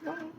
Morning.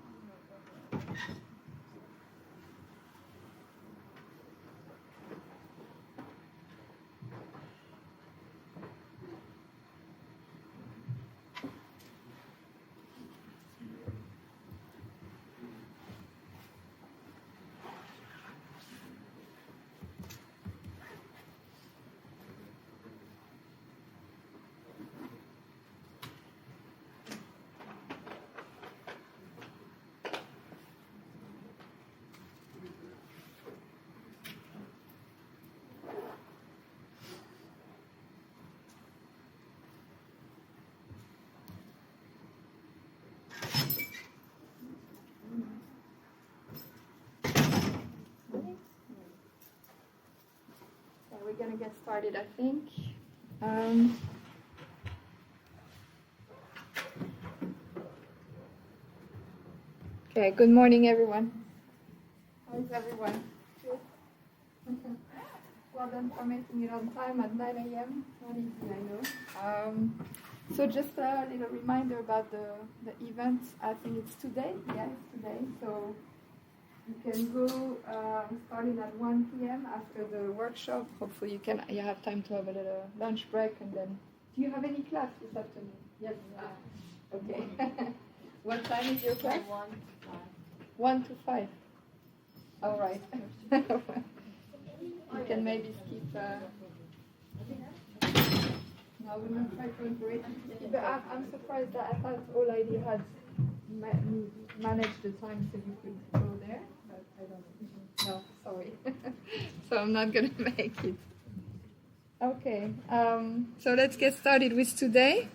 We're going to get started, I think. Okay, good morning, everyone. How is everyone? Good. Well done for making it on time at 9 a.m. Not easy, I know. So just a little reminder about the event. I think it's today. Yeah, it's today. So you can go starting at 1 p.m. after the workshop. Hopefully you have time to have a little lunch break, and then. Do you have any class this afternoon? Yes. Okay. What time is your class? 1 to 5. 1 to 5. All right. You can maybe skip. No, we're going to try to encourage you to skip. But I'm surprised that I thought all ID had managed the time so you could go there. But I don't know. No, sorry. So I'm not going to make it. Okay. So let's get started with today.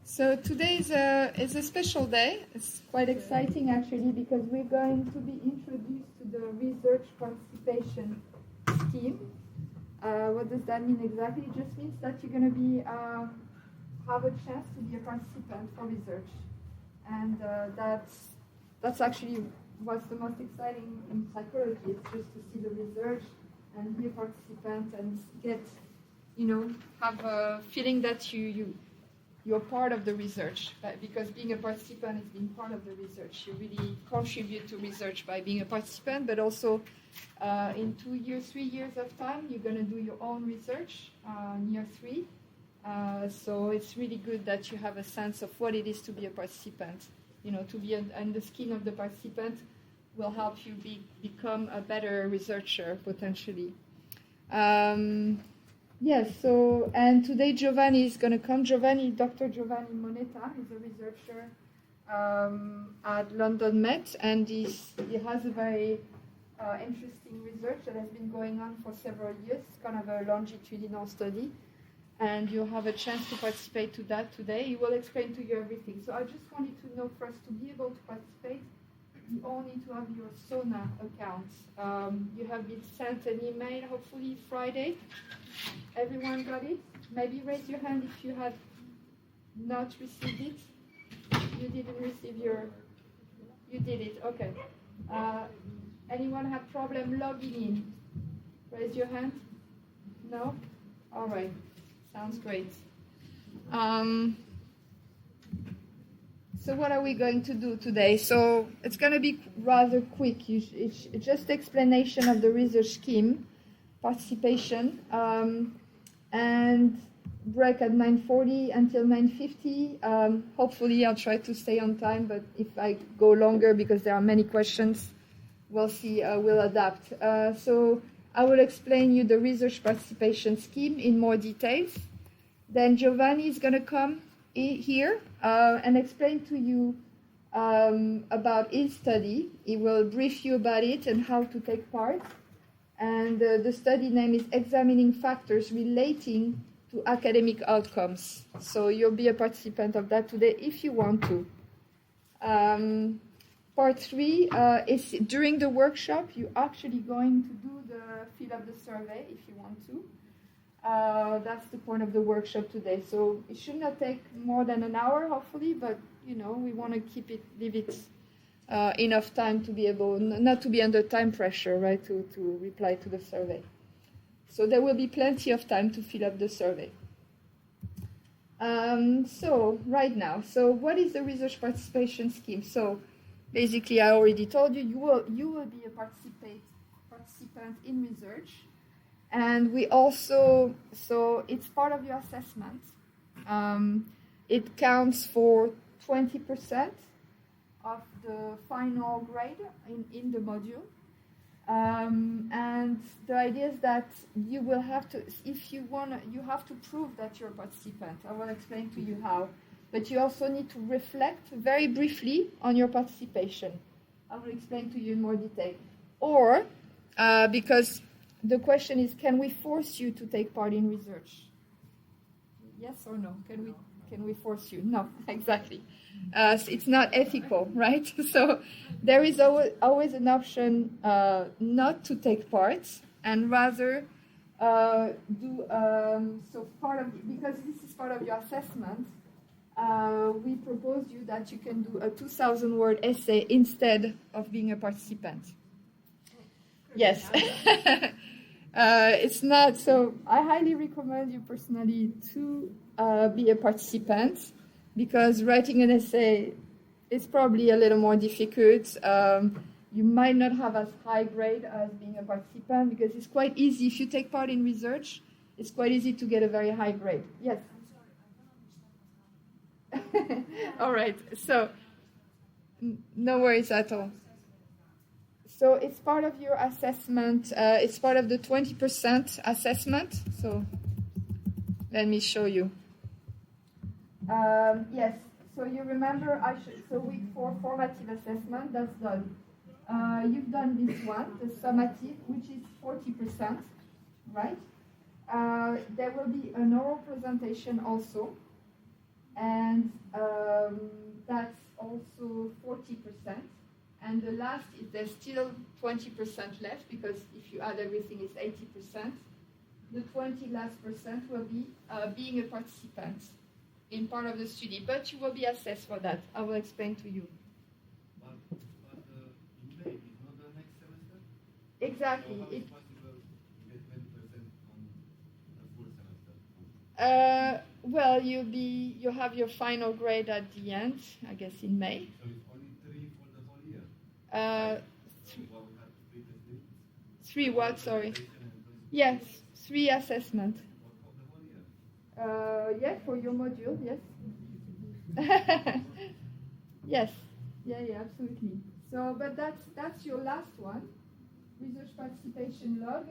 So today is a special day. It's quite exciting actually because we're going to be introduced to the research participation scheme. What does that mean exactly? It just means that you're going to be have a chance to be a participant for research, and that's actually what's the most exciting in psychology. It's just to see the research and be a participant and get, have a feeling that you're part of the research, because being a participant is being part of the research. You really contribute to research by being a participant, but also in 2 years, 3 years of time, you're going to do your own research in year 3. So it's really good that you have a sense of what it is to be a participant. To be in the skin of the participant will help you become a better researcher, potentially. Yes, so, and today Giovanni is going to come. Dr. Giovanni Moneta is a researcher at London Met, and he has a very interesting research that has been going on for several years. It's kind of a longitudinal study, and you'll have a chance to participate to that today. He will explain to you everything. So I just wanted to know first, to be able to participate, you all need to have your SONA account. You have been sent an email, hopefully Friday. Everyone got it? Maybe raise your hand if you had not received it. You didn't receive you did it, okay. Anyone have problem logging in? Raise your hand. No? All right, sounds great. So what are we going to do today? So it's going to be rather quick. It's just explanation of the research scheme, participation, and break at 9:40 until 9:50. Hopefully I'll try to stay on time, but if I go longer because there are many questions, we'll see, we'll adapt. So I will explain you the research participation scheme in more details. Then Giovanni is going to come here and explain to you about his study. He will brief you about it and how to take part. And the study name is Examining Factors Relating to Academic Outcomes. So you'll be a participant of that today if you want to. Part 3 is during the workshop, you're actually going to do the fill up the survey if you want to. That's the point of the workshop today. So it should not take more than an hour, hopefully, but we want to leave it enough time to be able, not to be under time pressure, right, to reply to the survey. So there will be plenty of time to fill up the survey. So right now, so what is the research participation scheme? So basically, I already told you, you will be a participant in research, and we also, so it's part of your assessment. It counts for 20% of the final grade in the module. And the idea is that you will have to, if you want, you have to prove that you're a participant. I will explain to you how. But you also need to reflect very briefly on your participation. I will explain to you in more detail. Or, because the question is, can we force you to take part in research? Yes or no? Can we force you? No, exactly. So it's not ethical, right? So there is always an option not to take part and rather do so part of, because this is part of your assessment. We propose you that you can do a 2,000-word essay instead of being a participant. Yes. It's not, so I highly recommend you personally to be a participant, because writing an essay is probably a little more difficult. You might not have as high grade as being a participant, because it's quite easy. If you take part in research, it's quite easy to get a very high grade. Yes? All right, so no worries at all. So it's part of your assessment. It's part of the 20% assessment. So let me show you. Yes. So you remember, so week 4 formative assessment, that's done. You've done this one, the summative, which is 40%, right? There will be an oral presentation also, and that's also 40%. And the last is there's still 20% left, because if you add everything, it's 80%. The 20 last percent will be being a participant in part of the study, but you will be assessed for that. I will explain to you. But in May is not the next semester? Exactly. So how is it possible to get 20% on the full semester? Well, you have your final grade at the end, I guess in May. So it's only 3 for the whole year? Uh, So what we had previously? 3 what, sorry? Yes, 3 assessment. For the whole year? Yeah, for your module, yes. Yes, yeah, absolutely. So, but that's your last one, research participation log.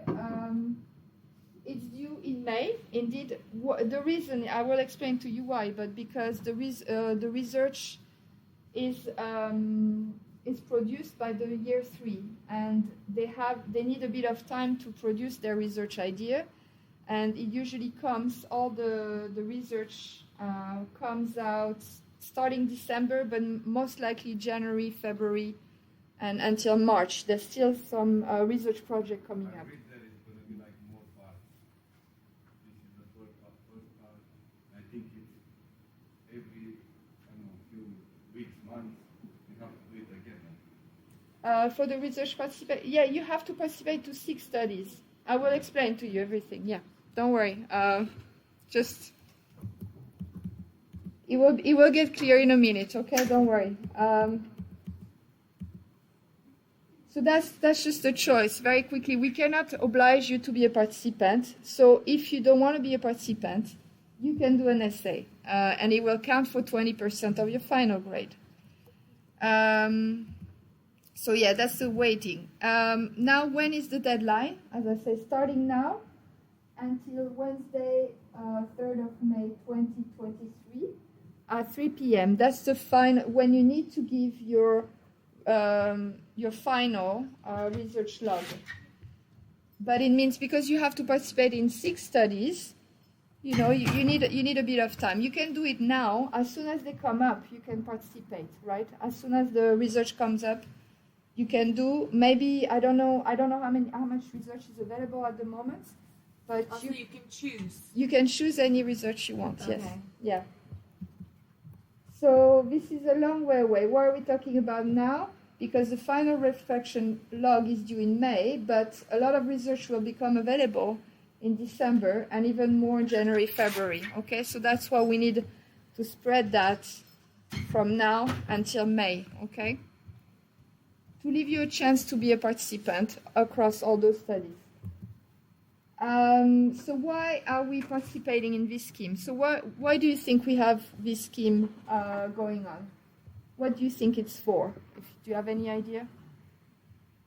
It's due in May. Indeed, the reason, I will explain to you why, but because the research is produced by the year 3, and they need a bit of time to produce their research idea, and it usually all the research comes out starting December, but most likely January, February, and until March. There's still some research project coming up. For the research participation, yeah, you have to participate to 6 studies. I will explain to you everything. Yeah, don't worry. Just it will get clear in a minute. Okay, don't worry. So that's just a choice. Very quickly, we cannot oblige you to be a participant. So if you don't want to be a participant, you can do an essay, and it will count for 20% of your final grade. So yeah, that's the waiting. Now, when is the deadline? As I say, starting now until Wednesday, 3rd of May, 2023, at 3 p.m. That's the when you need to give your final research log. But it means because you have to participate in 6 studies, you need a bit of time. You can do it now. As soon as they come up, you can participate, right? As soon as the research comes up, you can do, maybe, I don't know how much research is available at the moment, but so you can choose. You can choose any research you want. Okay. Yes, yeah. So this is a long way away. What are we talking about now? Because the final reflection log is due in May, but a lot of research will become available in December, and even more in January, February. Okay, so that's why we need to spread that from now until May. Okay, to give you a chance to be a participant across all those studies. So why are we participating in this scheme? So why do you think we have this scheme going on? What do you think it's for? Do you have any idea?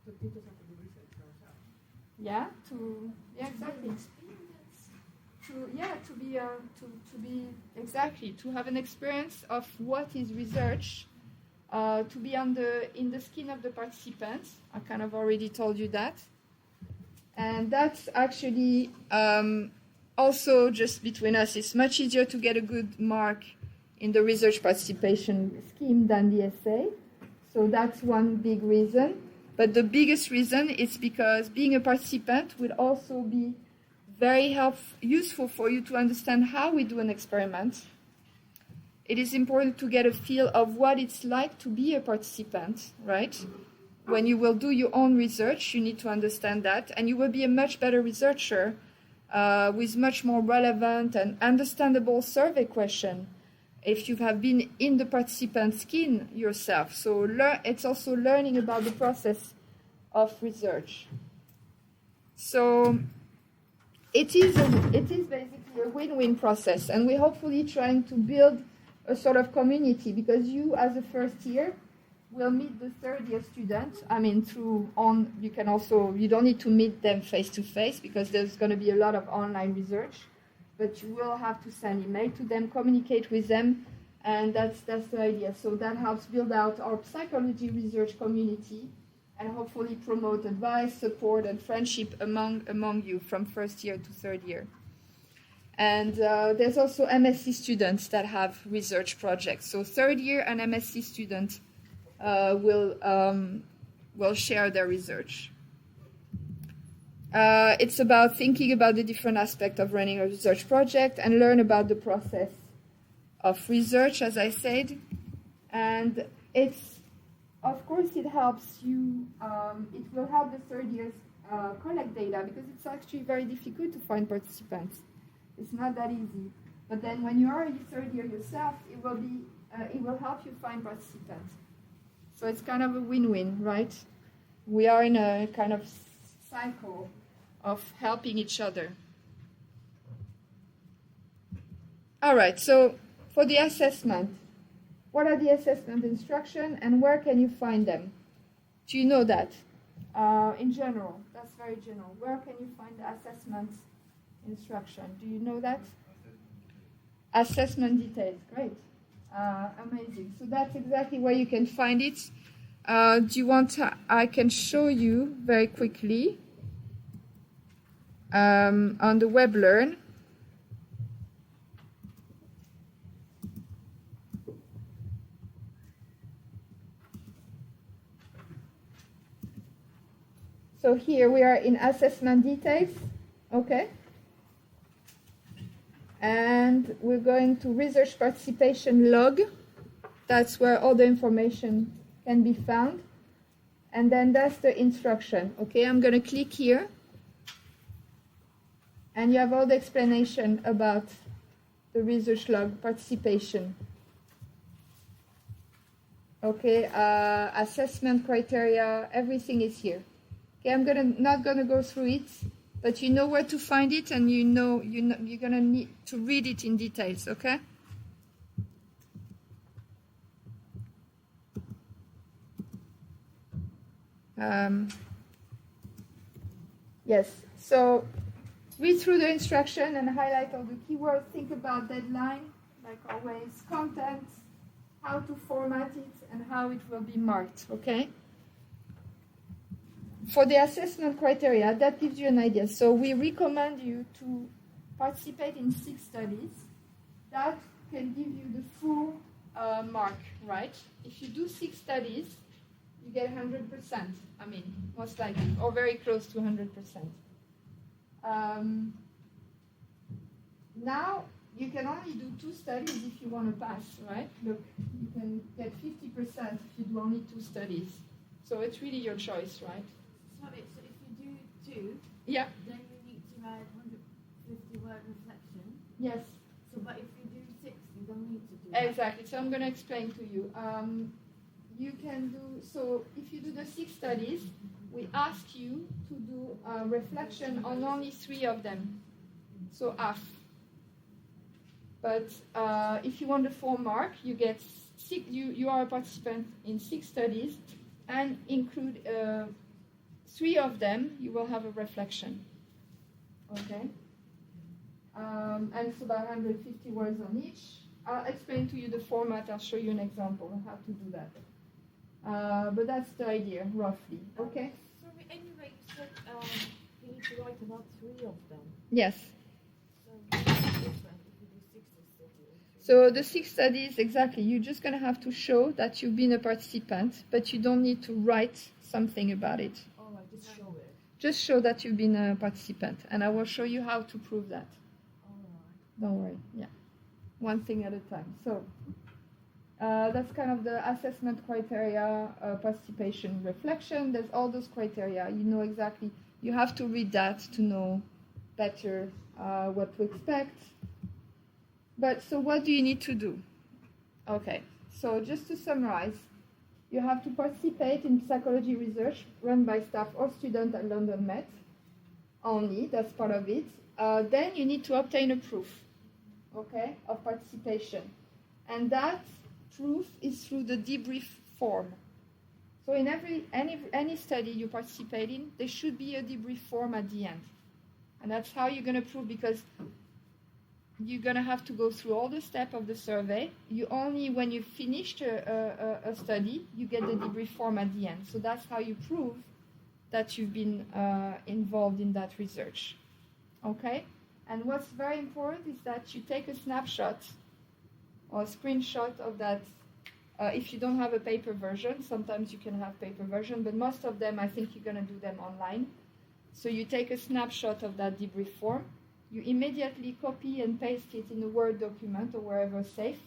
To teach us how to do research ourselves. Yeah, exactly. To have an experience of what is research, to be in the skin of the participants. I kind of already told you that. And that's actually also just between us. It's much easier to get a good mark in the research participation scheme than the essay. So that's one big reason. But the biggest reason is because being a participant will also be very useful for you to understand how we do an experiment. It is important to get a feel of what it's like to be a participant, right? When you will do your own research, you need to understand that, and you will be a much better researcher with much more relevant and understandable survey question if you have been in the participant skin yourself. So it's also learning about the process of research. So it is basically a win-win process, and we're hopefully trying to build a sort of community, because you as a first year will meet the third-year students. I mean, you don't need to meet them face-to-face because there's going to be a lot of online research, but you will have to send email to them, communicate with them, and that's the idea. So that helps build out our psychology research community and hopefully promote advice, support, and friendship among you from first year to third year. And there's also MSc students that have research projects. So third year and MSc students will share their research. It's about thinking about the different aspects of running a research project and learn about the process of research, as I said. And of course, it helps you, it will help the third years collect data, because it's actually very difficult to find participants. It's not that easy. But then when you are in third year yourself, it will help you find participants. So it's kind of a win-win, right? We are in a kind of cycle of helping each other. All right, so for the assessment, what are the assessment instructions and where can you find them? Do you know that? In general, that's very general. Where can you find the assessment instruction? Do you know that? Assessment details, great. Amazing. So that's exactly where you can find it. Do you want I can show you very quickly on the WebLearn. So here we are in assessment details, okay? And we're going to research participation log. That's where all the information can be found. And then that's the instruction. Okay, I'm going to click here. And you have all the explanation about the research log participation. Okay, assessment criteria, everything is here. Okay, I'm not going to go through it, but you know where to find it, and you're going to need to read it in details, okay? Yes, so read through the instruction and highlight all the keywords. Think about deadline, like always, content, how to format it, and how it will be marked, okay? For the assessment criteria, that gives you an idea. So we recommend you to participate in 6 studies. That can give you the full mark, right? If you do 6 studies, you get 100%. I mean, most likely, or very close to 100%. Now, you can only do 2 studies if you want to pass, right? Look, you can get 50% if you do only 2 studies. So it's really your choice, right? So if you do 2, yeah, then you need to add word reflection. Yes. So, but if you do 6, you don't need to do that. Exactly. So I'm going to explain to you. You can do, so if you do the 6 studies, we ask you to do a reflection on only 3 of them. So half. But if you want the full mark, you get 6, you are a participant in 6 studies, and include 3 of them, you will have a reflection. Okay? And it's about 150 words on each. I'll explain to you the format. I'll show you an example of how to do that. But that's the idea, roughly. Okay? Sorry, anyway, you said you need to write about 3 of them. Yes. So it's different if you do 6 studies. So the 6 studies, exactly. You're just going to have to show that you've been a participant, but you don't need to write something about it. All right, just show it. Just show that you've been a participant, and I will show you how to prove that. All right. Don't worry. Yeah. One thing at a time. So that's kind of the assessment criteria, participation, reflection. There's all those criteria. You know exactly. You have to read that to know better what to expect. But so what do you need to do? Okay. So just to summarize, you have to participate in psychology research run by staff or students at London Met only. That's part of it. Then you need to obtain a proof, okay, of participation. And that proof is through the debrief form. So in any study you participate in, there should be a debrief form at the end. And that's how you're going to prove, because you're going to have to go through all the steps of the survey. You only, when you've finished a study, you get the debrief form at the end. So that's how you prove that you've been involved in that research. Okay? And what's very important is that you take a snapshot or a screenshot of that. If you don't have a paper version, sometimes you can have paper version, but most of them, I think you're going to do them online. So you take a snapshot of that debrief form. You immediately copy and paste it in a Word document or wherever safe,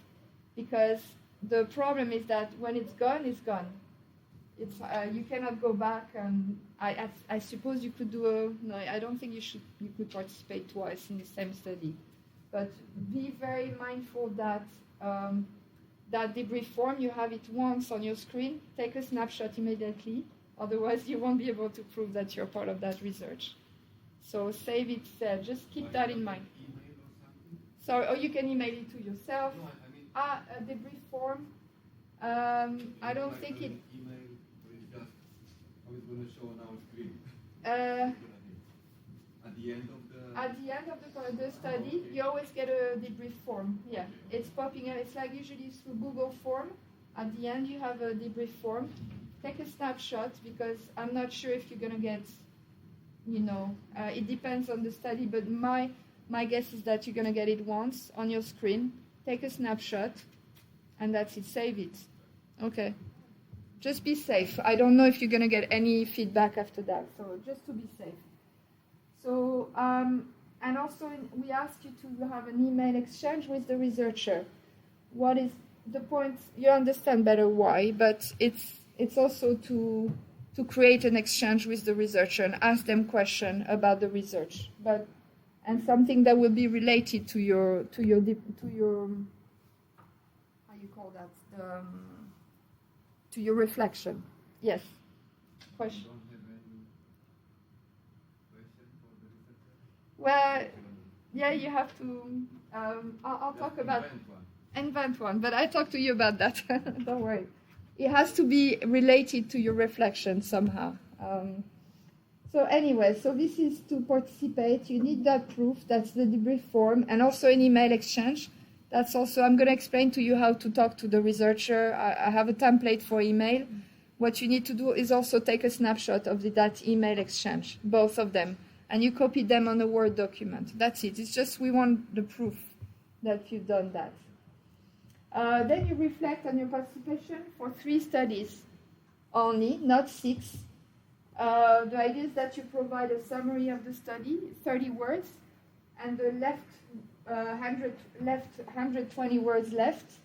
because the problem is that when it's gone, it's gone. It's you cannot go back, and I suppose you could do no, I don't think you could participate twice in the same study, but be very mindful that that debrief form, you have it once on your screen. Take a snapshot immediately, otherwise you won't be able to prove that you're part of that research. So save it there. Just keep that in mind. Email or something? So, or you can email it to yourself. No, I mean. A debrief form. I don't like think it. an email, but it's just how it's going to show on our screen. At the end of the. At the end of the study, you always get a debrief form. Yeah, it's popping up. It's like usually through Google Form. At the end, you have a debrief form. Take a snapshot, because I'm not sure if you're gonna get. It depends on the study, but my guess is that you're gonna get it once on your screen. Take a snapshot, and that's it. Save it. Okay. Just be safe. I don't know if you're gonna get any feedback after that, so just to be safe. So, and also we ask you to have an email exchange with the researcher. What is the point? You understand better why, but it's also to create an exchange with the researcher and ask them questions about the research, and something that will be related to your how you call that, to your reflection. Yes. Question. Don't have any question for the researcher? Well, yeah, you have to. I'll talk about invent one, but I talk to you about that. Don't worry. It has to be related to your reflection somehow. So anyway, so this is to participate. You need that proof. That's the debrief form, and also an email exchange. That's also, I'm going to explain to you how to talk to the researcher. I have a template for email. What you need to do is also take a snapshot of that email exchange, both of them, and you copy them on a Word document. That's it. It's just we want the proof that you've done that. Then you reflect on your participation for 3 studies only, not 6. The idea is that you provide a summary of the study, 30 words, and the left 120 words left.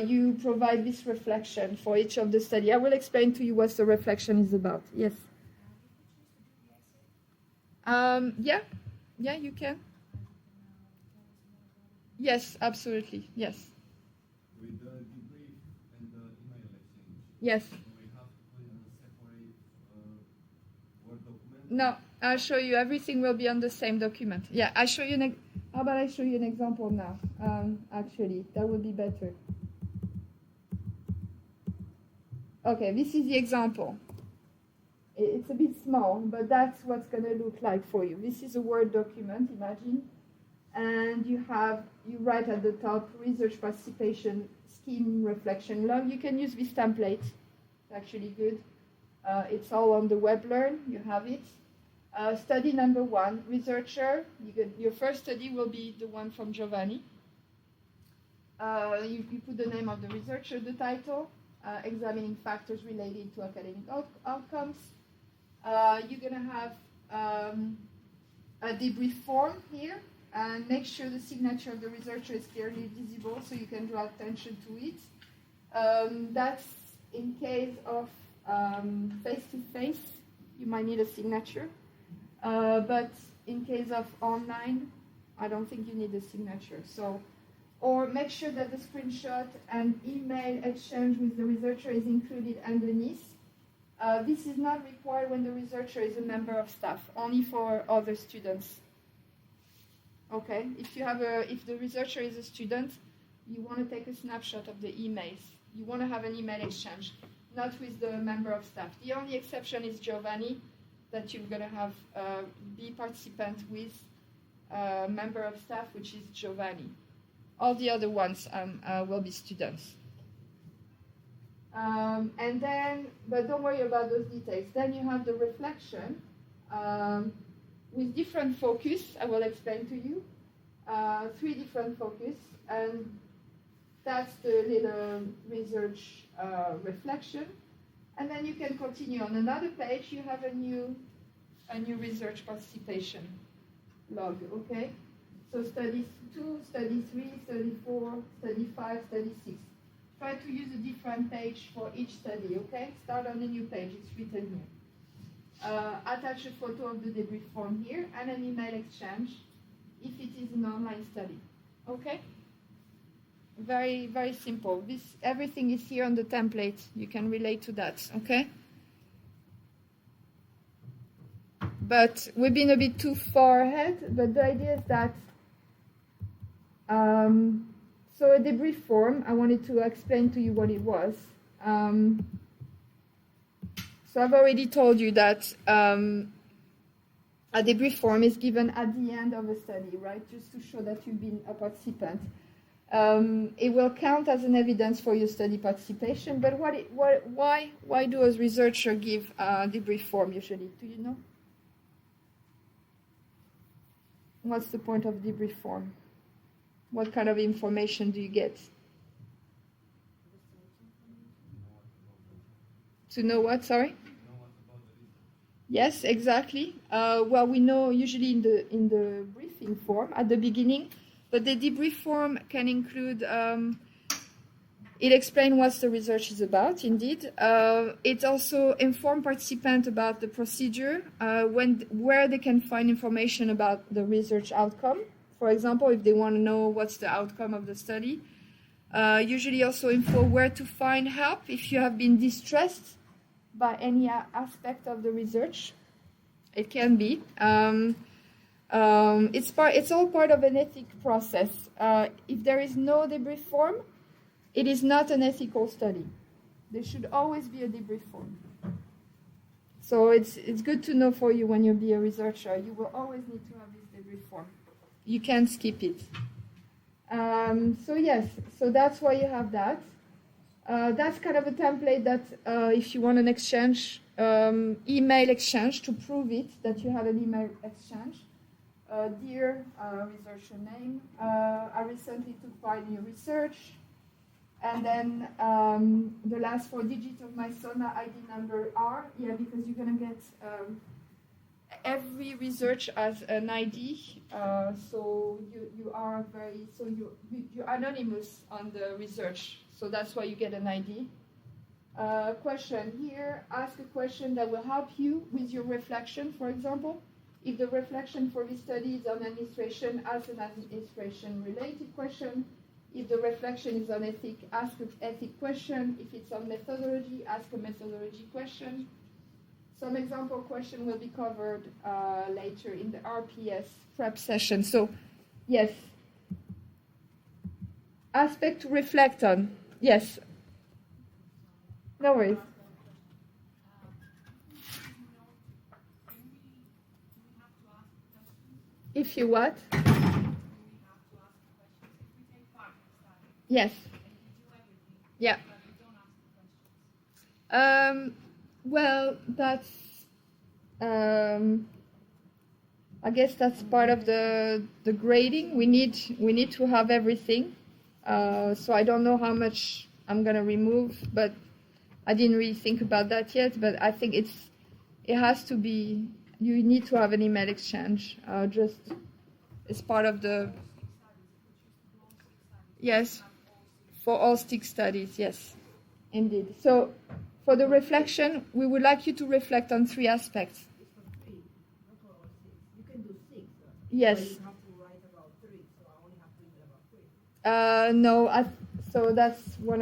You provide this reflection for each of the study. I will explain to you what the reflection is about. Yes. Yeah, you can. Yes, absolutely. Yes. With the debrief and the email exchange, Yes. do we have to put in a separate Word document? No, I'll show you. Everything will be on the same document. Yeah, I show you. How about I show you an example now? Actually, that would be better. Okay, this is the example. It's a bit small, but that's what's going to look like for you. This is a Word document, imagine. And you write at the top, research participation scheme reflection log. You can use this template. It's actually good. It's all on the WebLearn. You have it. Study number 1, researcher. Your first study will be the one from Giovanni. You put the name of the researcher, the title, examining factors related to academic outcomes. You're going to have a debrief form here, and make sure the signature of the researcher is clearly visible so you can draw attention to it. That's in case of face-to-face, you might need a signature. But in case of online, I don't think you need a signature. Or make sure that the screenshot and email exchange with the researcher is included underneath. This is not required when the researcher is a member of staff, only for other students. Okay, if the researcher is a student, you want to take a snapshot of the emails. You want to have an email exchange, not with the member of staff. The only exception is Giovanni, that you're going to have be participant with a member of staff, which is Giovanni. All the other ones will be students. And then, but don't worry about those details. Then you have the reflection with different focus. I will explain to you 3 different focus, and that's the little research reflection. And then you can continue on another page. You have a new research participation log. Okay, so study 2, study 3, study 4, study 5, study 6. Try to use a different page for each study, okay? Start on a new page, it's written here. Attach a photo of the debrief form here and an email exchange if it is an online study, okay? Very, very simple. Everything is here on the template. You can relate to that, okay? But we've been a bit too far ahead, but the idea is that so a debrief form, I wanted to explain to you what it was. So I've already told you that a debrief form is given at the end of a study, right? Just to show that you've been a participant. It will count as an evidence for your study participation, but why do a researcher give a debrief form usually? Do you know? What's the point of debrief form? What kind of information do you get? To know what, sorry? Yes, exactly. Well, we know usually in the briefing form at the beginning, but the debrief form can include, it explains what the research is about, indeed. It also informs participants about the procedure, where they can find information about the research outcome. For example, if they want to know what's the outcome of the study. Usually also info where to find help if you have been distressed by any aspect of the research. It can be. It's all part of an ethic process. If there is no debrief form, it is not an ethical study. There should always be a debrief form. So it's good to know for you when you'll be a researcher. You will always need to have this debrief form. You can't skip it. So yes, so that's why you have that. That's kind of a template that if you want an exchange, email exchange to prove it, that you have an email exchange. Dear researcher name, I recently took part in your research. And then the last 4 digits of my SONA ID number are, because you're going to get... every research has an ID, so you're anonymous on the research, so that's why you get an ID. Question here: ask a question that will help you with your reflection, for example. If the reflection for this study is on administration, ask an administration-related question. If the reflection is on ethics, ask an ethics question. If it's on methodology, ask a methodology question. Some example question will be covered later in the RPS prep session. So, yes. Aspect to reflect on. Yes. No worries. If you what? Yes. Yeah. Well, that's. I guess that's part of the grading. We need to have everything. So I don't know how much I'm gonna remove, but I didn't really think about that yet. But I think it has to be. You need to have an email exchange. Just as part of the. Yes. For all stick studies, yes, indeed. So, for the reflection, we would like you to reflect on 3 aspects. It's for 3, not for all 6. You can do 6. Yes. But you have to write about 3, so I only have to read about 3. No, so that's one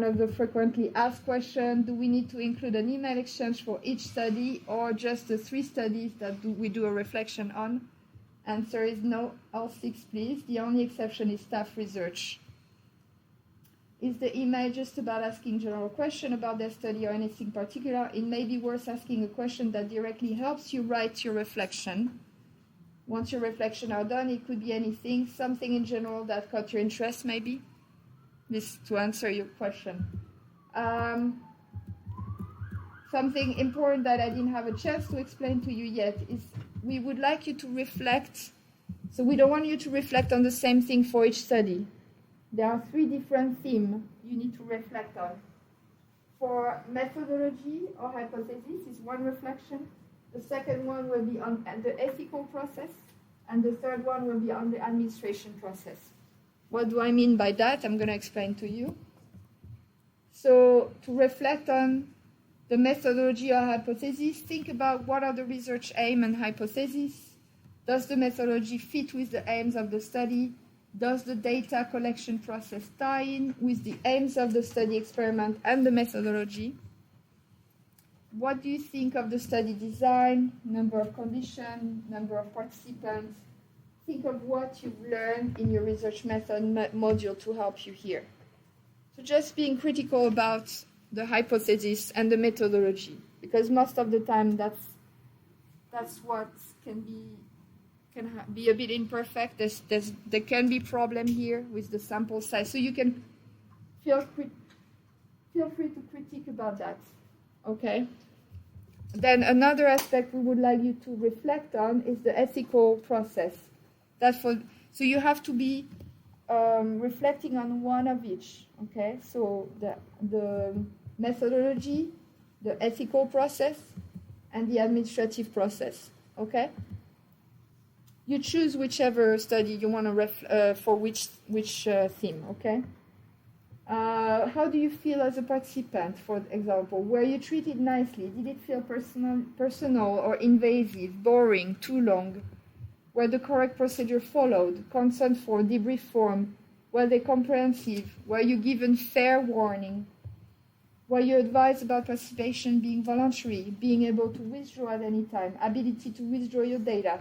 of the frequently asked questions. Do we need to include an email exchange for each study or just the 3 studies that we do a reflection on? Answer is no, all 6 please. The only exception is staff research. Is the email just about asking general question about their study or anything particular? It may be worth asking a question that directly helps you write your reflection. Once your reflection are done, it could be anything, something in general that caught your interest maybe. This to answer your question. Something important that I didn't have a chance to explain to you yet is we would like you to reflect. So we don't want you to reflect on the same thing for each study. There are 3 different themes you need to reflect on. For methodology or hypothesis is one reflection. The second one will be on the ethical process. And the third one will be on the administration process. What do I mean by that? I'm going to explain to you. So to reflect on the methodology or hypothesis, think about what are the research aim and hypothesis. Does the methodology fit with the aims of the study? Does the data collection process tie in with the aims of the study experiment and the methodology? What do you think of the study design, number of conditions, number of participants? Think of what you've learned in your research method module to help you here. So just being critical about the hypothesis and the methodology, because most of the time that's what can be a bit imperfect. There can be problem here with the sample size, so you can feel free to critique about that. Okay. Then another aspect we would like you to reflect on is the ethical process. So you have to be reflecting on one of each. Okay. So the methodology, the ethical process, and the administrative process. Okay. You choose whichever study you want to for which theme. Okay. How do you feel as a participant, for example? Were you treated nicely? Did it feel personal or invasive, boring, too long? Were the correct procedure followed? Consent for debrief form? Were they comprehensive? Were you given fair warning? Were you advised about participation being voluntary, being able to withdraw at any time, ability to withdraw your data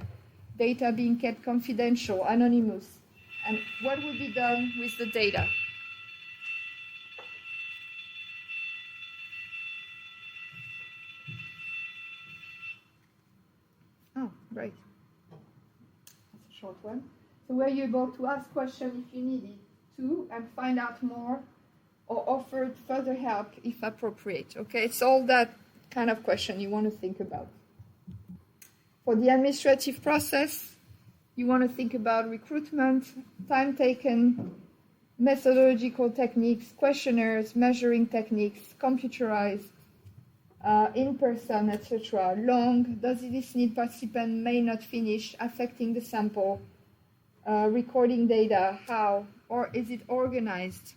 being kept confidential, anonymous? And what will be done with the data? Oh, great. That's a short one. So were you able to ask questions if you needed to and find out more or offered further help if appropriate? Okay, it's all that kind of question you want to think about. For the administrative process, you want to think about recruitment, time taken, methodological techniques, questionnaires, measuring techniques, computerized, in-person, etc. Long, does this need participant may not finish, affecting the sample, recording data, how, or is it organized?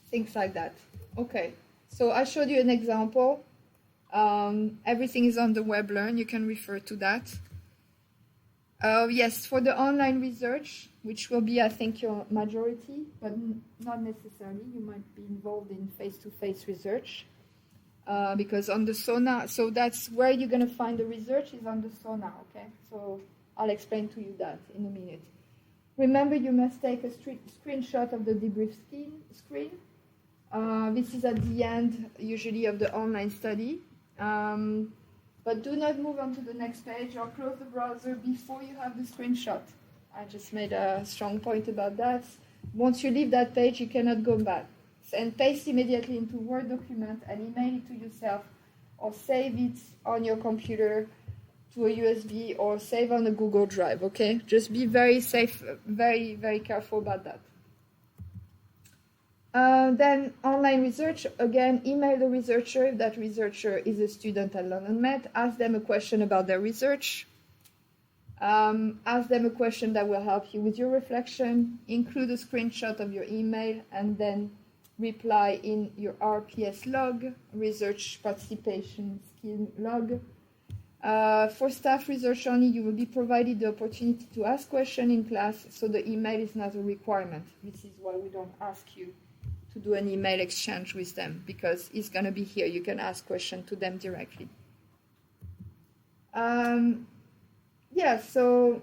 Things like that. Okay, so I showed you an example. Everything is on the WebLearn. You can refer to that. Yes, for the online research, which will be, I think, your majority, but not necessarily. You might be involved in face-to-face research. Because on the SONA, so that's where you're going to find the research is on the SONA, okay? So I'll explain to you that in a minute. Remember, you must take a screenshot of the debrief screen. This is at the end, usually, of the online study. But do not move on to the next page or close the browser before you have the screenshot. I just made a strong point about that. Once you leave that page, you cannot go back. And paste immediately into Word document and email it to yourself, or save it on your computer to a USB, or save on a Google Drive, okay? Just be very safe, very, very careful about that. Then online research, again, email the researcher. If that researcher is a student at London Met, ask them a question about their research. Ask them a question that will help you with your reflection. Include a screenshot of your email, and then reply in your RPS log, research participation skill log. For staff research only, you will be provided the opportunity to ask questions in class, so the email is not a requirement. This is why we don't ask you to do an email exchange with them, because it's going to be here. You can ask questions to them directly. So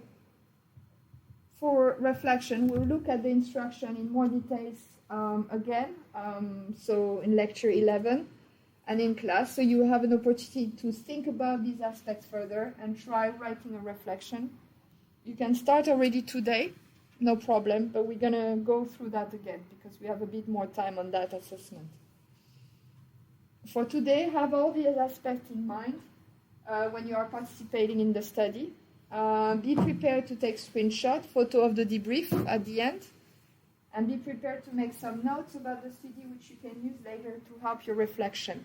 for reflection, we'll look at the instruction in more details again, so in lecture 11 and in class, so you have an opportunity to think about these aspects further and try writing a reflection. You can start already today, no problem, but we're going to go through that again because we have a bit more time on that assessment. For today, have all these aspects in mind when you are participating in the study. Be prepared to take screenshot, photo of the debrief at the end. And be prepared to make some notes about the CD, which you can use later to help your reflection.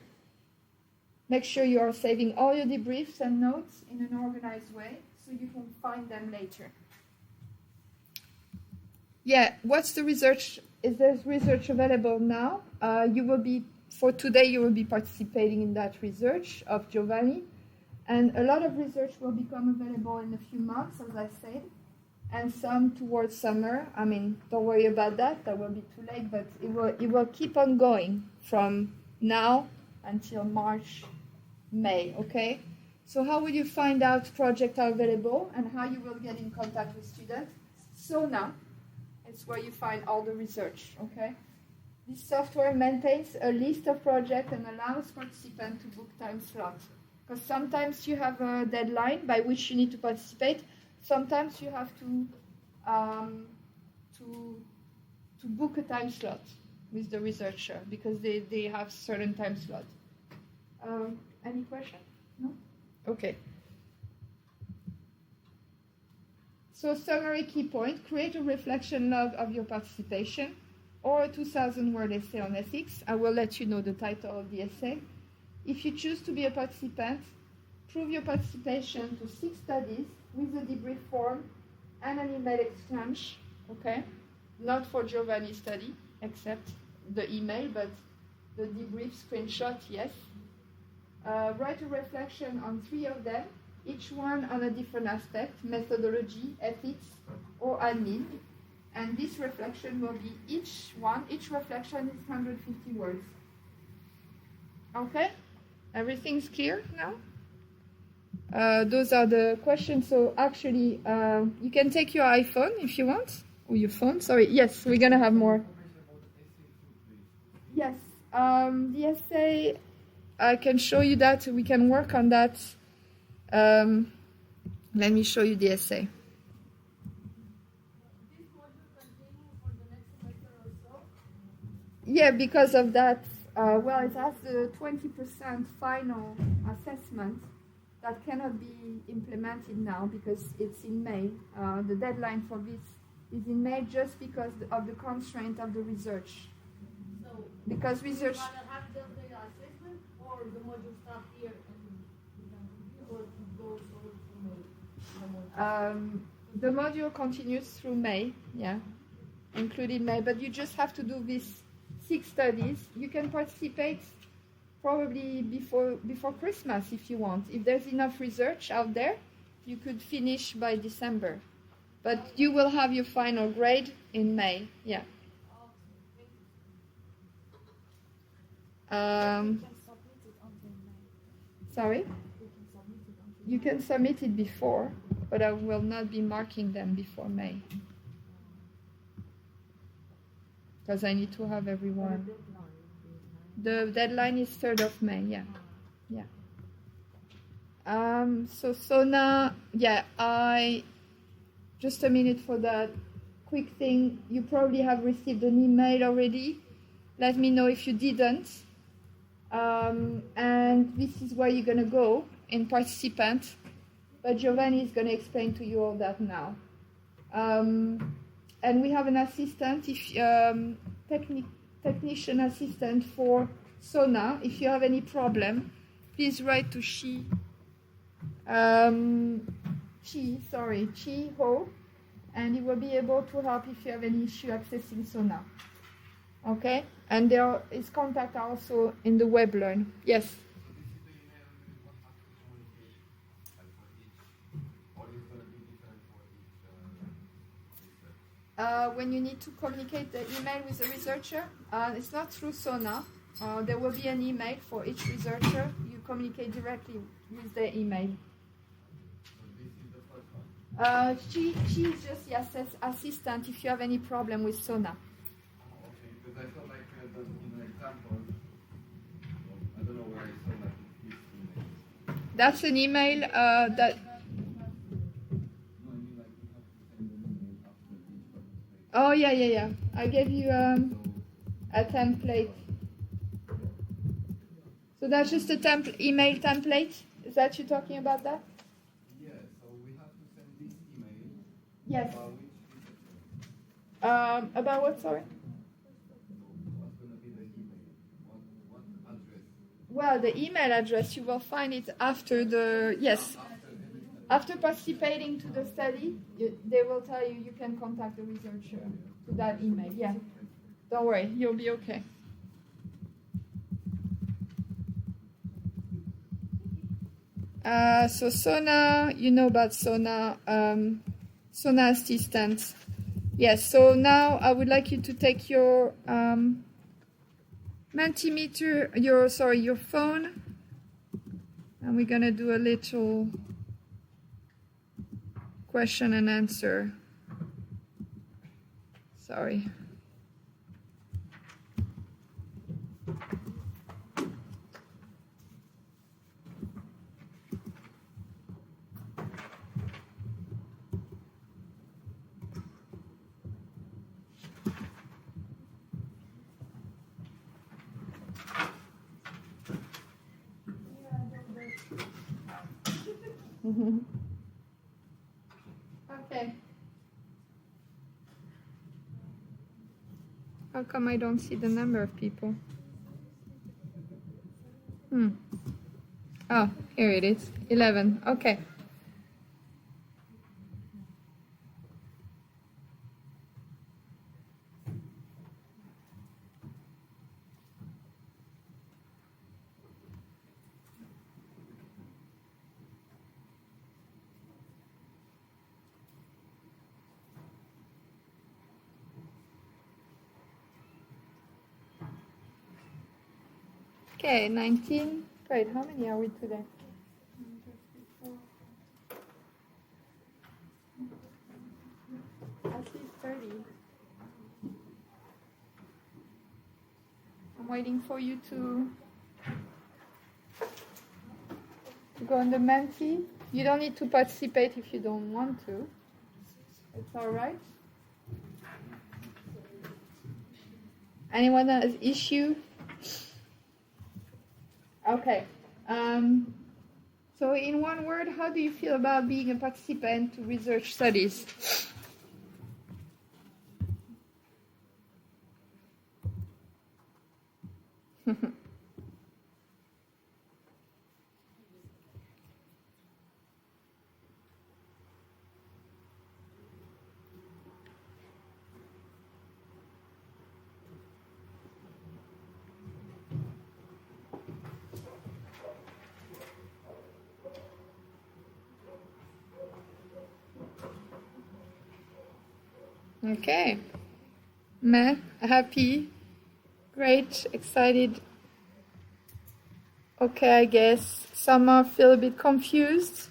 Make sure you are saving all your debriefs and notes in an organized way so you can find them later. What's the research? Is there research available now? For today, you will be participating in that research of Giovanni. And a lot of research will become available in a few months, as I said. And some towards summer. I mean, don't worry about that. That will be too late, but it will keep on going from now until March, May, okay? So how will you find out projects are available and how you will get in contact with students? SONA is where you find all the research, okay? This software maintains a list of projects and allows participants to book time slots. Because sometimes you have a deadline by which you need to participate. Sometimes you have to book a time slot with the researcher because they have certain time slot. Any question? No? Okay. So summary key point, create a reflection log of your participation or a 2,000-word essay on ethics. I will let you know the title of the essay. If you choose to be a participant, prove your participation to 6 studies with a debrief form and an email exchange, okay? Not for Giovanni's study, except the email, but the debrief screenshot, yes. Write a reflection on 3 of them, each one on a different aspect, methodology, ethics, or admin. And this reflection will be each reflection is 150 words. Okay? Everything's clear now? Those are the questions. So actually, you can take your iPhone if you want, or your phone. Sorry. Yes, we're gonna have more. Yes, the essay. I can show you that. We can work on that. Let me show you the essay. This module continue for the next semester also? Yeah, because of that. It has the 20% final assessment that cannot be implemented now because it's in May. The deadline for this is in May just because of the constraint of the research. So, because research. Would you rather have just the assessment or the module start here and we can review, or it goes over to May? The module continues through May, including May, but you just have to do these 6 studies. You can participate probably before Christmas if you want. If there's enough research out there, you could finish by December. But you will have your final grade in May. Yeah. Sorry? You can submit it before, but I will not be marking them before May. Because I need to have everyone. The deadline is 3rd of May, yeah. Yeah. So Sona, just a minute for that quick thing. You probably have received an email already. Let me know if you didn't. And this is where you're going to go in participant. But Giovanni is going to explain to you all that now. And we have an assistant, technician assistant for Sona. If you have any problem, please write to Chi Ho, and he will be able to help if you have any issue accessing Sona. Okay? And there is contact also in the WebLearn. Yes? When you need to communicate the email with the researcher, it's not through Sona. There will be an email for each researcher. You communicate directly with their email. She is just the assistant if you have any problem with Sona. Okay, because I saw like in an example, I don't know where I saw like this email. That's an email that. No, I mean like you have to send an email after each participation. Oh yeah. I gave you a template. So that's just a email template. Is that you talking about that? Yeah, so we have to send this email. Yes. About which researcher? About what? Sorry. What's going to be the email? What address? Well, the email address you will find it after the after participating to the study. They will tell you you can contact the researcher to that email. Yeah. Don't worry, you'll be okay. So Sona, you know about Sona, Sona assistant. Yes, so now I would like you to take your Mentimeter, your phone, and we're gonna do a little question and answer. Sorry. Okay. How come I don't see the number of people? Oh, here it is. 11. Okay. Okay, 19. Great. How many are we today? At least 30. I'm waiting for you to go on the Menti. You don't need to participate if you don't want to. It's all right. Anyone has issue? Okay. So in one word, how do you feel about being a participant to research studies? Okay. Meh, happy, great, excited. Okay, I guess some feel a bit confused,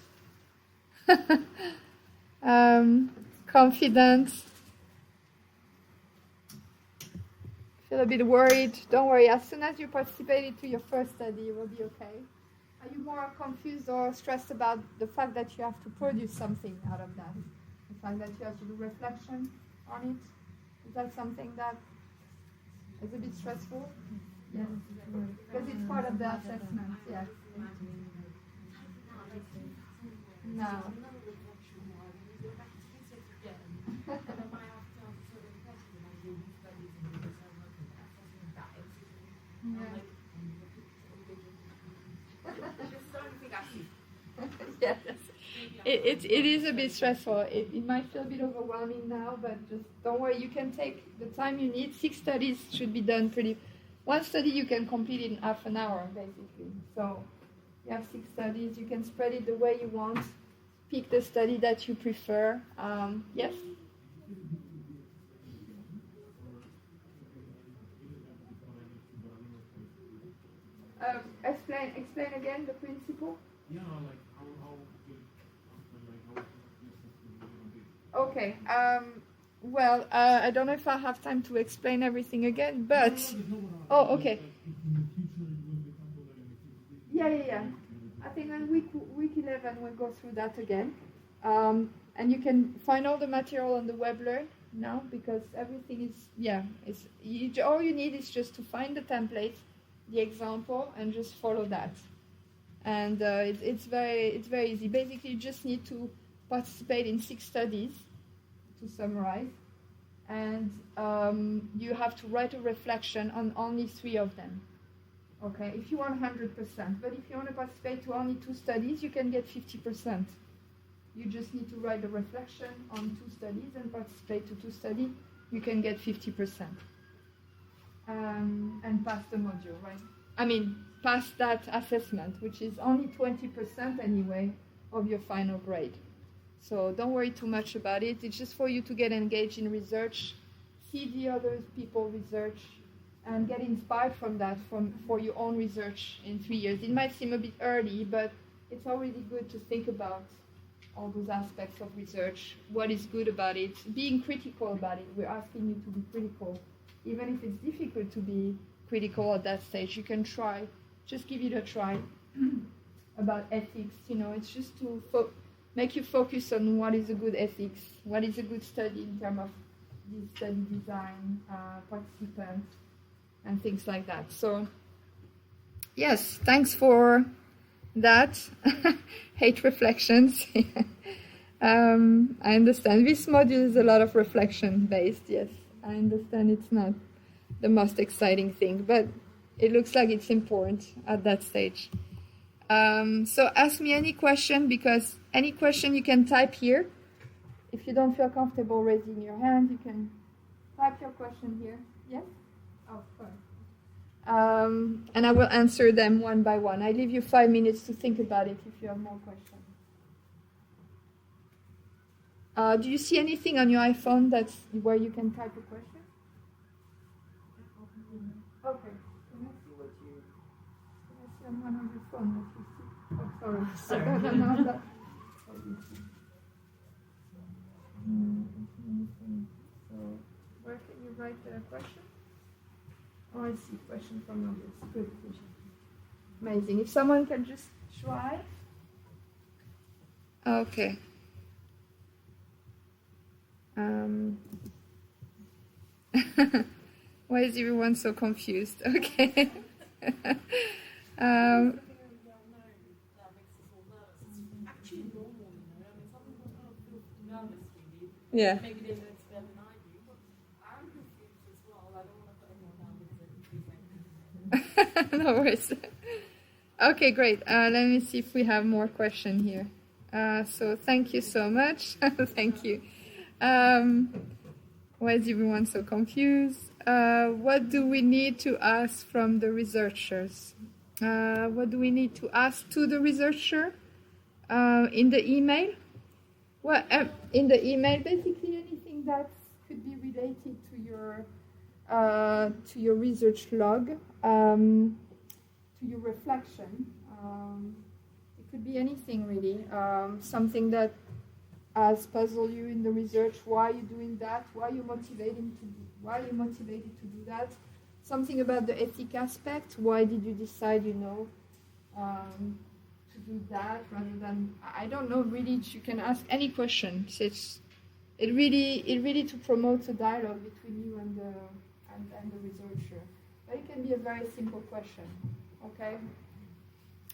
confident, feel a bit worried. Don't worry, as soon as you participate to your first study, it will be okay. Are you more confused or stressed about the fact that you have to produce something out of that? The fact that you have to do reflection on it? Is that something that is a bit stressful? Yes, because it's part of the assessment, yes. No. Yes. It is a bit stressful. It might feel a bit overwhelming now, but just don't worry. You can take the time you need. 6 studies should be done pretty. One study you can complete in half an hour, basically. So you have 6 studies. You can spread it the way you want. Pick the study that you prefer. Yes? Explain again the principle. Yeah, like how good, like how Okay. Well, I don't know if I have time to explain everything again, but oh, okay. Yeah. I think on week 11 we'll go through that again, and you can find all the material on the WebLearn now because everything is all you need is just to find the template, the example, and just follow that. And it's very easy. Basically, you just need to participate in 6 studies, to summarize, and you have to write a reflection on only 3 of them. Okay, if you want 100%, but if you want to participate to only 2 studies, you can get 50%. You just need to write a reflection on 2 studies and participate to 2 studies. You can get 50%. And pass the module, right? I mean, pass that assessment, which is only 20% anyway of your final grade. So don't worry too much about it. It's just for you to get engaged in research, see the other people research, and get inspired from that for your own research in 3 years. It might seem a bit early, but it's already good to think about all those aspects of research, what is good about it, being critical about it. We're asking you to be critical. Even if it's difficult to be critical at that stage, you can try. Just give it a try. About ethics, it's just to make you focus on what is a good ethics, what is a good study in terms of the study design, participants, and things like that. So, yes, thanks for that. Hate reflections. I understand. This module is a lot of reflection based, yes. I understand it's not the most exciting thing, but it looks like it's important at that stage. So ask me any question, because any question you can type here. If you don't feel comfortable raising your hand, you can type your question here. Yes? Oh, sorry. And I will answer them one by one. I leave you 5 minutes to think about it if you have more questions. Do you see anything on your iPhone that's where you can type a question? Okay. Can I see what you? Can I see on one of your phone what you see? Oh, sorry. I don't know that. So, where can you write the question? Oh, I see. Question from numbers. Good. Amazing. If someone can just try. Okay. Why is everyone so confused? Okay. Yeah. Maybe they know it's better than I do, but I'm confused as well. I don't want to put anyone down with it. No worries. Okay, great. Let me see if we have more questions here. So thank you so much. Thank you. Why is everyone so confused? What do we need to ask from the researchers? What do we need to ask to the researcher in the email? Well, in the email, basically anything that could be related to your research log, to your reflection. It could be anything really, something that has puzzled you in the research. Why are you doing that? Why are you motivated to do that? Something about the ethic aspect. Why did you decide, to do that rather than, I don't know, really, you can ask any question. It really to promote a dialogue between you and the researcher. But it can be a very simple question, okay?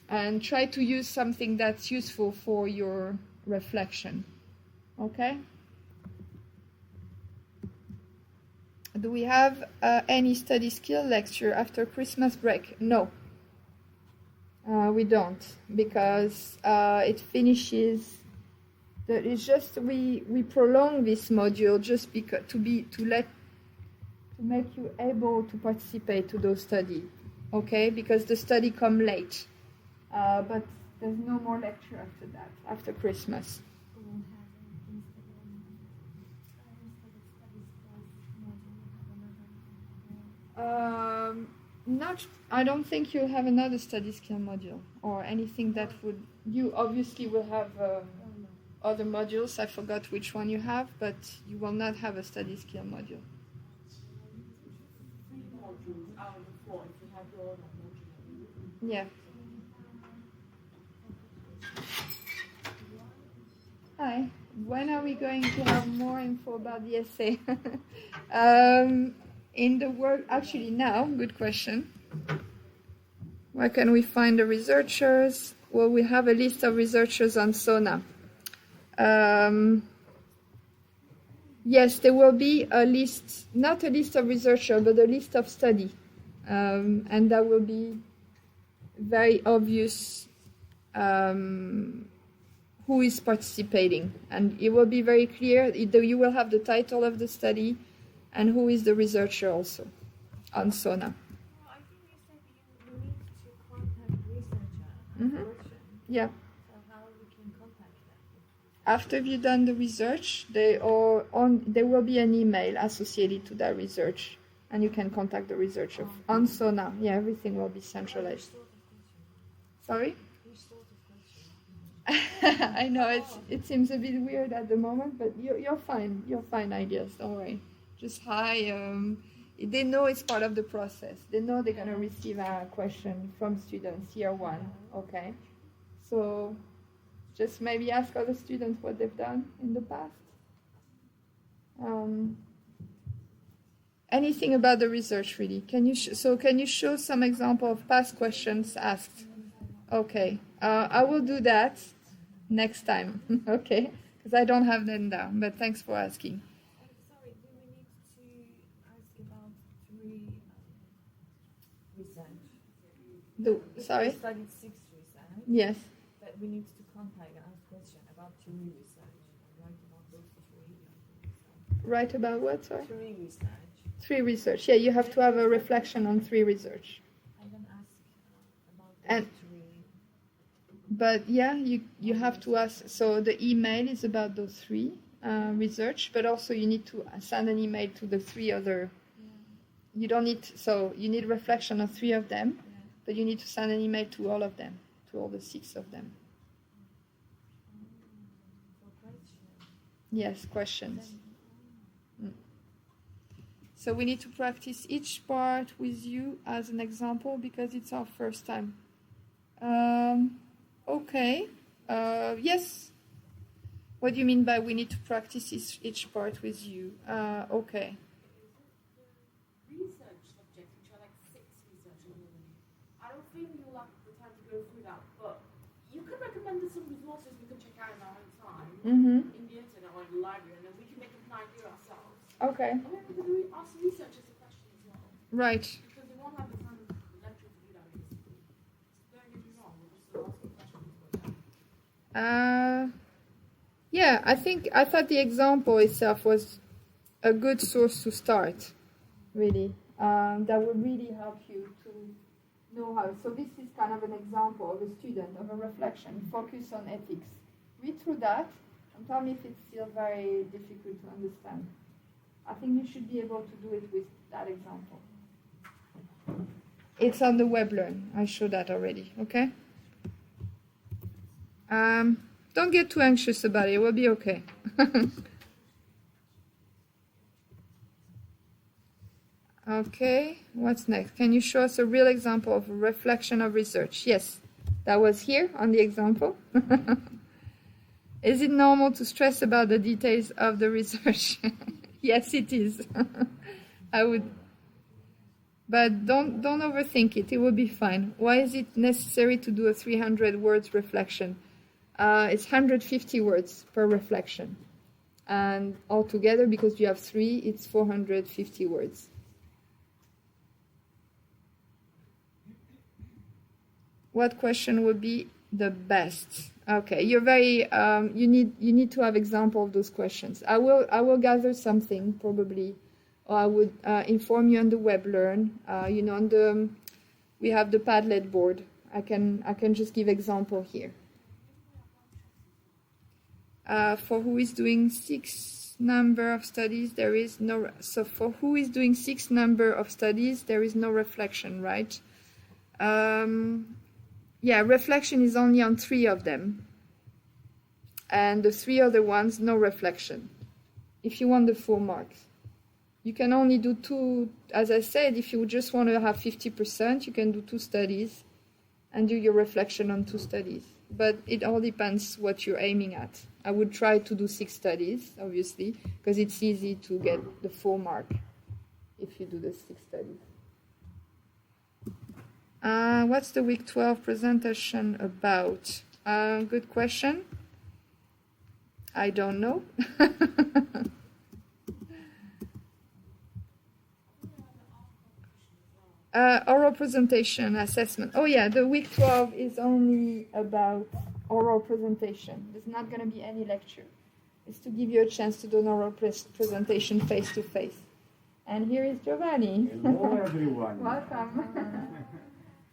And try to use something that's useful for your reflection, okay? Do we have any study skill lecture after Christmas break? No. We don't, because it finishes. It's just we prolong this module just because to make you able to participate to those studies, okay? Because the study come late, but there's no more lecture after that, after Christmas. I don't think you'll have another study skill module or anything that would. You obviously will have other modules. I forgot which one you have, but you will not have a study skill module. 3 modules out of the 4 if you have your own module. Yeah. Hi. When are we going to have more info about the essay? In the work, actually now, good question. Where can we find the researchers? Well, we have a list of researchers on SONA. Yes, there will be a list, not a list of researchers, but a list of study. And that will be very obvious who is participating. And it will be very clear. You will have the title of the study and who is the researcher also on SONA. Well, I think you said you need to contact researcher. Yeah. So how we can contact them? After you've done the research, there will be an email associated to that research, and you can contact the researcher on SONA. Yeah, everything will be centralized. Sorry? Which sort of question? I know it seems a bit weird at the moment, but you're fine. You'll find ideas. Don't worry. Just hi. They know it's part of the process. They know they're gonna receive a question from students year 1. Okay, so just maybe ask other students what they've done in the past. Anything about the research, really? Can you show some example of past questions asked? Okay, I will do that next time. Okay, because I don't have them down. But thanks for asking. Sorry, do we need to ask about 3 research? Sorry? We studied 6 research. Yes. But we need to contact and ask question about 3 research. Write about those 3. Write about what? Sorry. 3 research. 3 research. Yeah, you have to have a reflection on 3 research. I then ask about those And 3. but yeah, you have to ask. So the email is about those 3 research, but also you need to send an email to the 3 other. You don't need. So you need reflection on 3 of them, but you need to send an email to all of them, to all the 6 of them. For question. Yes, questions. So we need to practice each part with you as an example because it's our first time. Okay. Yes. What do you mean by we need to practice each part with you? Okay. Research subjects, which are like 6 research only. I don't think you'll have the time to go through that, but you could recommend some resources we could check out in our own time in the internet or in the library, and then we can make an idea ourselves. Okay. And then we could ask researchers a question as well, Right. because they won't have the time of the lecture to do that, basically. Don't get me wrong, we'll just ask a question before that. Yeah, I thought the example itself was a good source to start, really. That would really help you to know how. So this is kind of an example of a student, of a reflection, focus on ethics. Read through that and tell me if it's still very difficult to understand. I think you should be able to do it with that example. It's on the WebLearn. I showed that already, okay? Don't get too anxious about it. It will be okay. Okay, what's next? Can you show us a real example of a reflection of research? Yes, that was here on the example. Is it normal to stress about the details of the research? Yes, it is. I would, but don't overthink it. It will be fine. Why is it necessary to do a 300 words reflection? It's 150 words per reflection, and altogether, because you have 3, it's 450 words. What question would be the best? Okay, you're very. You need to have example of those questions. I will gather something probably, or I would inform you on the WebLearn. On the we have the Padlet board. I can just give example here. For who is doing 6 number of studies, there is no. So for who is doing 6 number of studies, there is no reflection, right? Yeah, reflection is only on 3 of them. And the 3 other ones, no reflection. If you want the full marks. You can only do 2, as I said, if you just want to have 50%, you can do 2 studies and do your reflection on 2 studies. But it all depends what you're aiming at. I would try to do 6 studies, obviously, because it's easy to get the full mark if you do the 6 studies. What's the week 12 presentation about? Good question. I don't know. Oral presentation assessment. Oh yeah, the week 12 is only about oral presentation. There's not going to be any lecture. It's to give you a chance to do an oral presentation face to face. And here is Giovanni. Hello everyone. Welcome.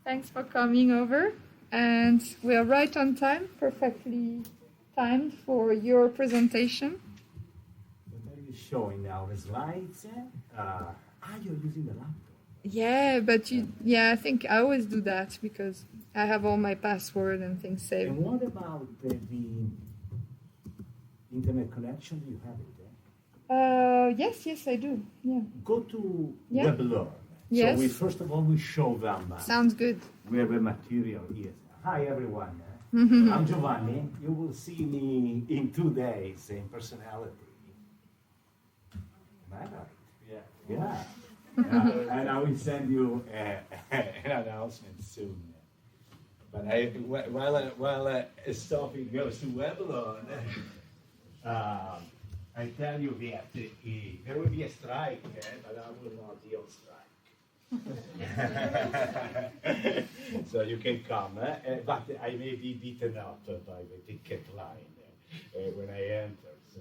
Thanks for coming over. And we are right on time, perfectly timed for your presentation. What are you showing now? The slides? You're using the laptop. Yeah, but I think I always do that because I have all my password and things saved. And what about the internet connection? Do you have it? Yes, I do. Yeah. Go to Yeah. WebLearn. Yes. So first of all, we show them. Sounds good. We have a material here. Hi everyone. I'm Giovanni. You will see me in 2 days in personality. Am I right? Yeah. And I will send you an announcement soon. But while Sophie goes to WebLearn, I tell you that there will be a strike, but I will not be on strike. So you can come, but I may be beaten up by the ticket line when I enter. So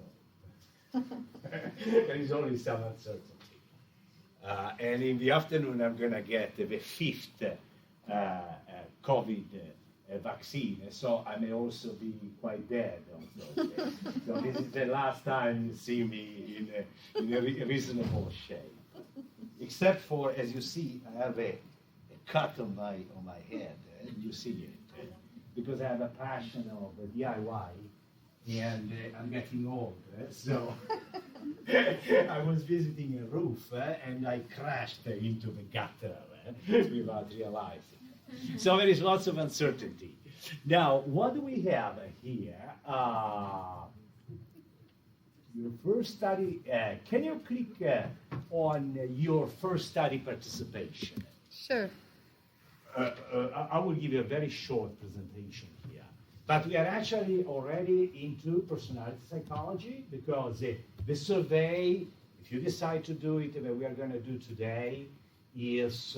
there is only some uncertainty. And in the afternoon, I'm going to get the 5th COVID vaccine, so I may also be quite dead on Thursday. So this is the last time you see me in a reasonable shape. Except for, as you see, I have a cut on my head. You see it, because I have a passion of DIY, and I'm getting old. So I was visiting a roof, and I crashed into the gutter without realizing. So there is lots of uncertainty. Now, what do we have here? Your first study, can you click on your first study participation? Sure. I will give you a very short presentation here. But we are actually already into personality psychology because the survey, if you decide to do it, that we are going to do today, is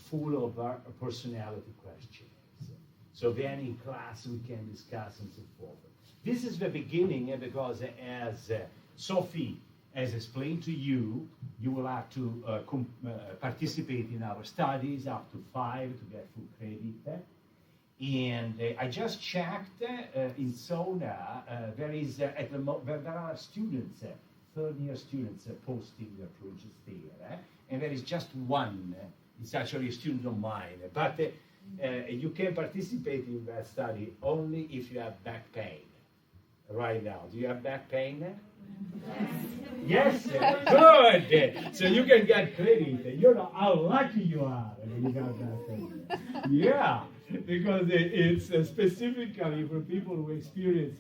full of personality questions. So then in class we can discuss and so forth. This is the beginning because as Sophie has explained to you, you will have to participate in our studies up to 5 to get full credit. And I just checked in SONA, there are students third-year students posting their projects there, and there is just one. It's actually a student of mine, but you can participate in that study only if you have back pain. Right now, do you have back pain? Yes, good. So you can get credit. You know how lucky you are when you got back pain. Yeah, because it's specifically for people who experience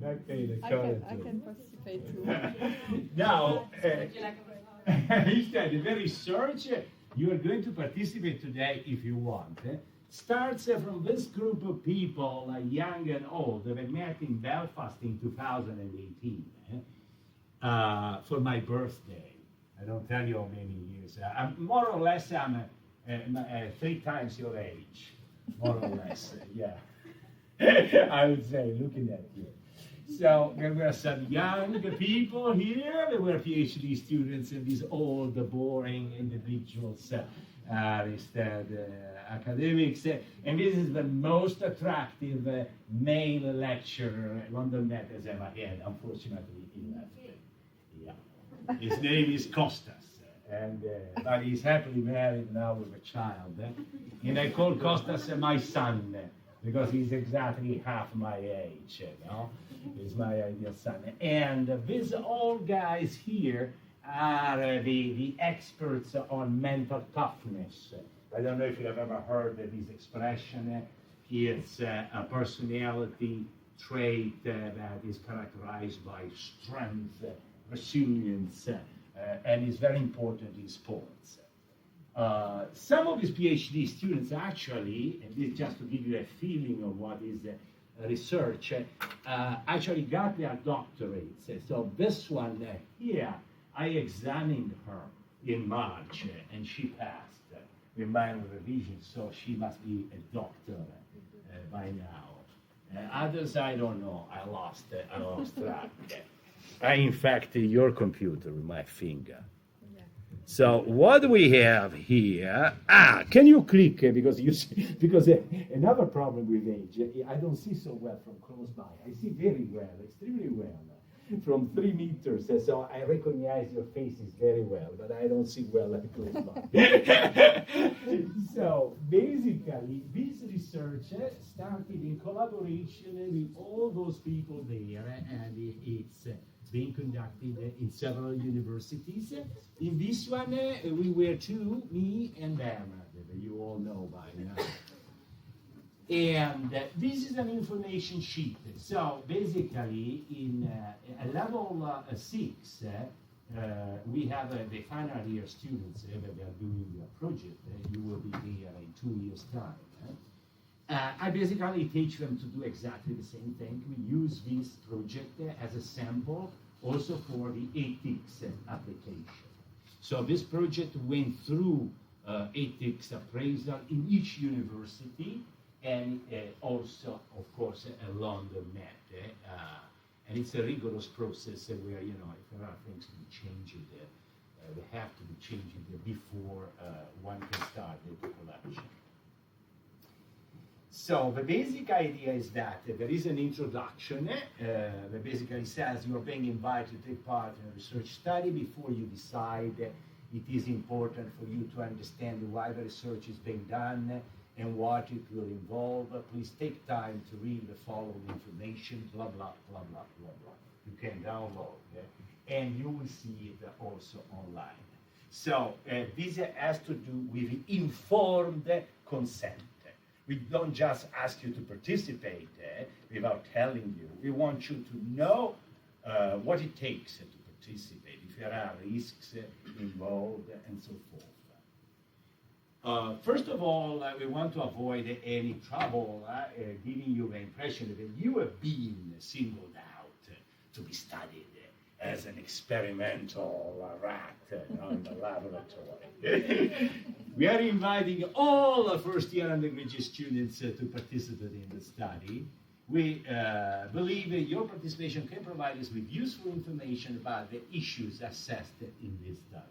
back pain. I can participate too. Now, instead, the research you are going to participate today, if you want, starts from this group of people, young and old, that met in Belfast in 2018 for my birthday. I don't tell you how many years. More or less, I'm 3 times your age. More or less, yeah. I would say, looking at you. So there were some young people here. There were PhD students and these old, boring individuals, academics. And this is the most attractive male lecturer London Met has ever had. Unfortunately, he left. Yeah. His name is Costas. But he's happily married now with a child. And I call Costas my son, because he's exactly half my age, you know. He's my ideal son. And these old guys here are the experts on mental toughness. I don't know if you have ever heard of this expression. It's a personality trait that is characterized by strength, resilience, and is very important in sports. Some of his PhD students actually, and this just to give you a feeling of what is research, actually got their doctorates. So this one here, I examined her in March, and she passed with minor revision, so she must be a doctor by now. Others, I don't know. I lost track. I infected your computer with my finger. So what do we have here? Can you click? Because another problem with age, I don't see so well from close by. I see very well, extremely well, from 3 meters. So I recognize your faces very well, but I don't see well at close by. So basically, this research started in collaboration with all those people there, and it's being conducted in several universities. In this one, we were 2, me and Bernard, that you all know by now. And this is an information sheet. So basically, in a level 6, we have the final year students that are doing their project. You will be here in 2 years' time. I basically teach them to do exactly the same thing. We use this project as a sample also for the ethics application. So this project went through ethics appraisal in each university, and also, of course, a London Met. And it's a rigorous process where, you know, if there are things to be changed, they have to be changed before one can start the collection. So the basic idea is that there is an introduction that basically says you are being invited to take part in a research study. Before you decide, it is important for you to understand why the research is being done and what it will involve. Please take time to read the following information, blah, blah, blah, blah, blah, blah. You can download and you will see it also online. So this has to do with informed consent. We don't just ask you to participate without telling you. We want you to know what it takes to participate, if there are risks involved, and so forth. First of all, we want to avoid any trouble giving you the impression that you have been singled out to be studied as an experimental rat in the laboratory. We are inviting all the first-year undergraduate students to participate in the study. We believe that your participation can provide us with useful information about the issues assessed in this study.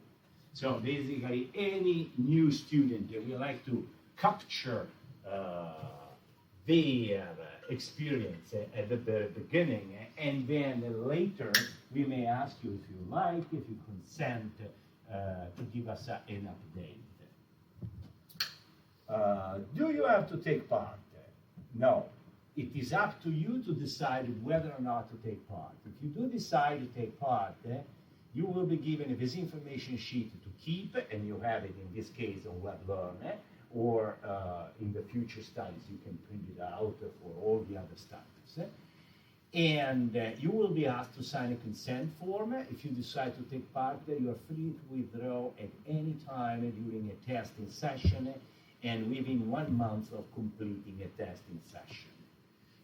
So basically, any new student that would like to capture their experience at the beginning, and then later we may ask you if you like, if you consent to give us an update. Do you have to take part? No. It is up to you to decide whether or not to take part. If you do decide to take part, you will be given this information sheet to keep, and you have it in this case on WebLearn, or in the future studies you can print it out for all the other studies. And you will be asked to sign a consent form. If you decide to take part, you are free to withdraw at any time during a testing session and within 1 month of completing a testing session,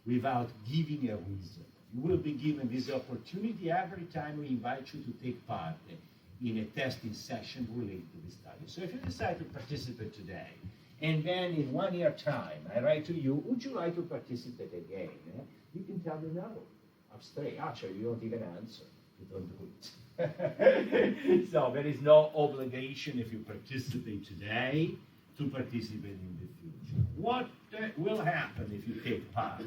without giving a reason. You will be given this opportunity every time we invite you to take part in a testing session related to the study. So if you decide to participate today, and then in 1 year time, I write to you, would you like to participate again? You can tell me no. Abstain. Actually, you don't even answer. You don't do it. So there is no obligation if you participate today to participate in the future. What will happen if you take part?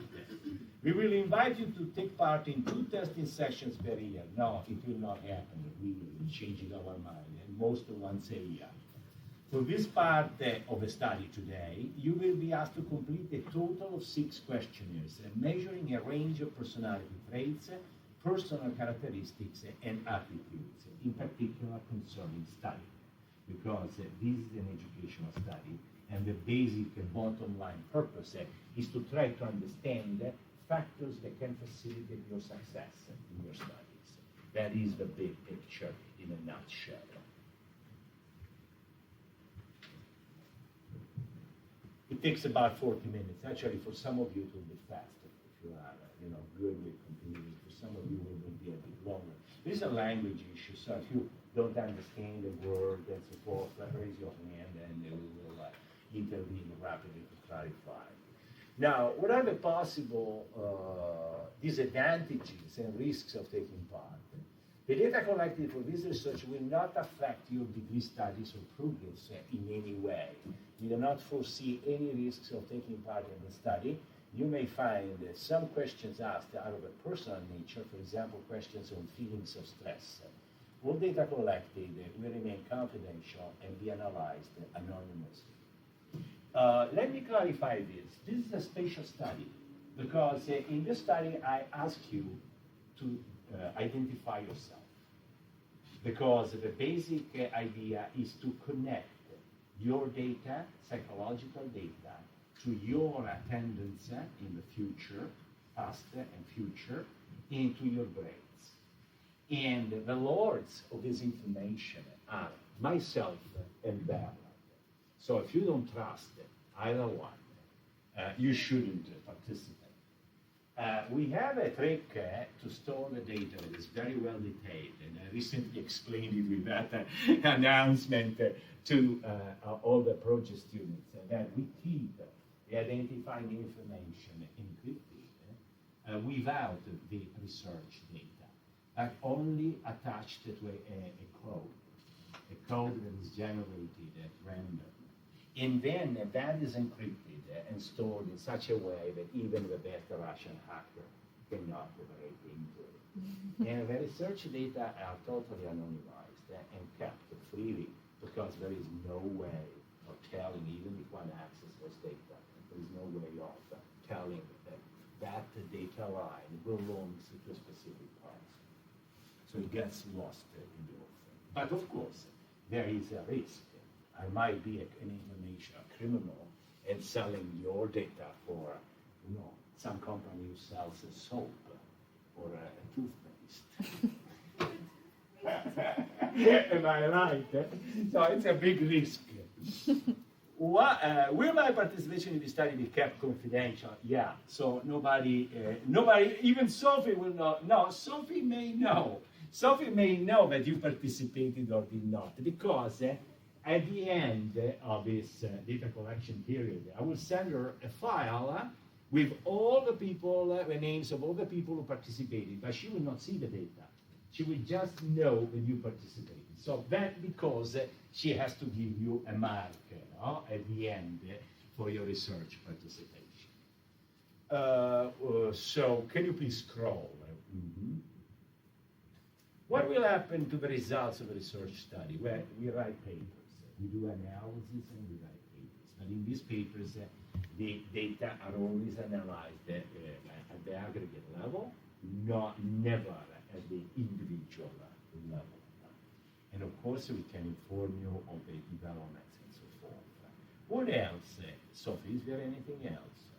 We will invite you to take part in 2 testing sessions per year. No, it will not happen. We will change it our mind, and most once a year. For this part of the study today, you will be asked to complete a total of 6 questionnaires, measuring a range of personality traits, personal characteristics, and attitudes, in particular concerning study. Because this is an educational study, and the basic bottom line purpose is to try to understand factors that can facilitate your success in your studies. That is the big picture in a nutshell. It takes about 40 minutes. Actually, for some of you, it will be faster if you are, good with computers. For some of you, it will be a bit longer. This is a language issue, so if you don't understand the word and so forth, raise your hand and we will intervene rapidly to clarify. Now, what are the possible disadvantages and risks of taking part? The data collected for this research will not affect your degree studies or progress in any way. We do not foresee any risks of taking part in the study. You may find some questions asked out of a personal nature, for example, questions on feelings of stress. All data collected will remain confidential and be analyzed anonymously. Let me clarify this. This is a spatial study because in this study I ask you to identify yourself, because the basic idea is to connect your data, psychological data, to your attendance in the future, past and future, into your brains. And the lords of this information are myself and Bernard. So if you don't trust either one, you shouldn't participate. We have a trick to store the data that is very well detailed, and I recently explained it with that announcement to all the project students, that we keep the identifying information encrypted without the research data, but only attached to a code that is generated at random. And then that is encrypted and stored in such a way that even the best Russian hacker cannot break into it. And the research data are totally anonymized and kept freely, because there is no way of telling, even if one accesses those data, there is no way of telling that data line belongs to a specific person. So it gets lost in the ocean. But of course, there is a risk. I might be an information criminal and selling your data for, some company who sells a soap or a toothpaste. Am I right? So it's a big risk. Will my participation in the study be kept confidential? Yeah. So nobody, even Sophie will not. No, Sophie may know. Sophie may know that you participated or did not, because at the end of this data collection period, I will send her a file with all the people, the names of all the people who participated, but she will not see the data. She will just know that you participated. So that because she has to give you a mark at the end for your research participation. So can you please scroll? Mhm. What will happen to the results of a research study? Well, we write papers, we do analysis, and we write papers. But in these papers, the data are always analyzed at the aggregate level, never at the individual level. And of course, we can inform you of the developments and so forth. What else? Sophie, is there anything else?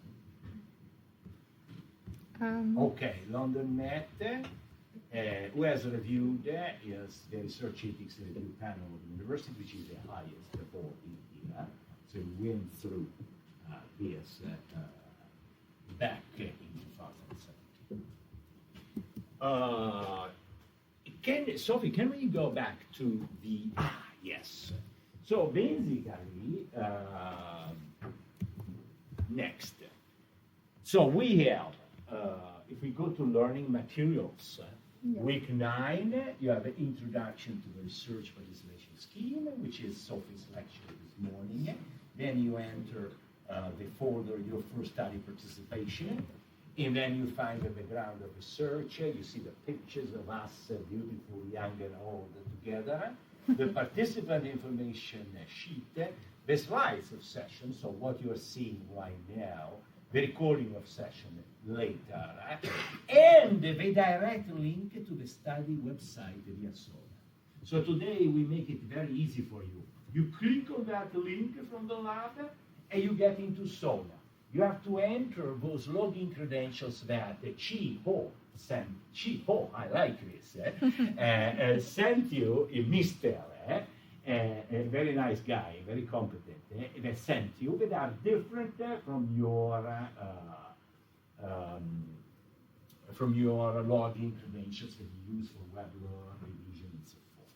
Okay, London Met, who has reviewed is the Research Ethics Review Panel of the University, which is the highest body here. So we went through this back in 2017. Sophie, can we go back to the, yes. So basically, next. So we have, if we go to learning materials, week 9, you have an introduction to the research participation scheme, which is Sophie's lecture this morning. Then you enter the folder, your first study participation, and then you find the background of research. You see the pictures of us, beautiful, young and old together. The participant information sheet, the slides of session, so what you are seeing right now, the recording of session later, and the direct link to the study website via Sona. So today we make it very easy for you. You click on that link from the lab, and you get into Sona. You have to enter those login credentials that Chi-Ho sent. Chi-Ho, I like this, sent you in Mr. A very nice guy, very competent, that sent you, that are different from your login credentials that you use for WebLearn, revision, and so forth.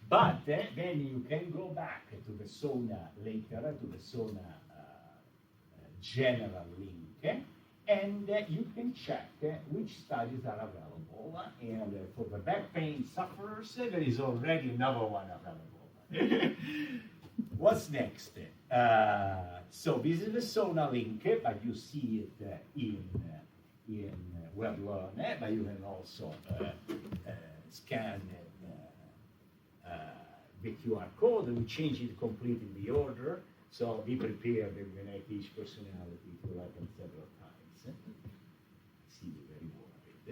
But then you can go back to the Sona later, to the Sona general link, and you can check which studies are available. And for the back pain sufferers, there is already another one available. What's next? So this is the Sona link, but you see it in WebLearn, but you can also scan the QR code, and we change it completely in the order. So be prepared when I teach personality to happen several times. I see you very worried.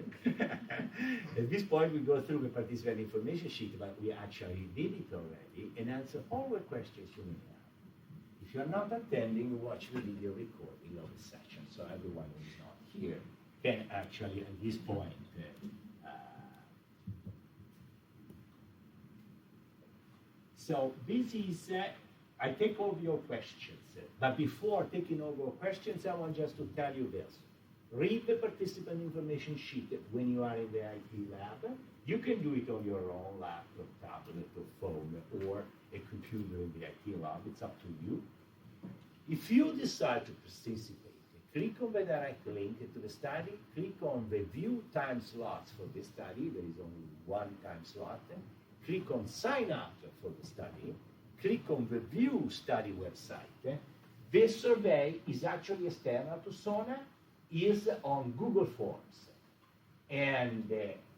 At this point, we go through the participant information sheet, but we actually did it already, and answer all the questions you may have. If you're not attending, watch the video recording of the session, so everyone who is not here can actually, at this point, so this is, I take all your questions, but before taking all your questions, I want just to tell you this. Read the participant information sheet when you are in the IT lab. You can do it on your own laptop, tablet, or phone, or a computer in the IT lab. It's up to you. If you decide to participate, click on the direct link to the study, click on the view time slots for the study. There is only one time slot. Click on sign up for the study. Click on the view study website. This survey is actually external to Sona, is on Google Forms. And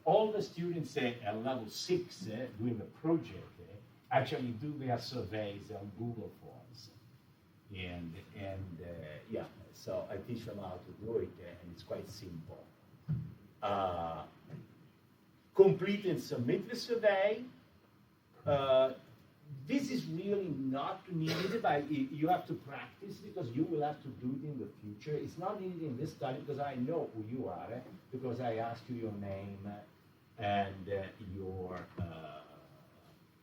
all the students at level 6 doing the project actually do their surveys on Google Forms. And yeah, so I teach them how to do it, and it's quite simple. Complete and submit the survey. This is really not needed, but you have to practice because you will have to do it in the future. It's not needed in this study because I know who you are, because I ask you your name and your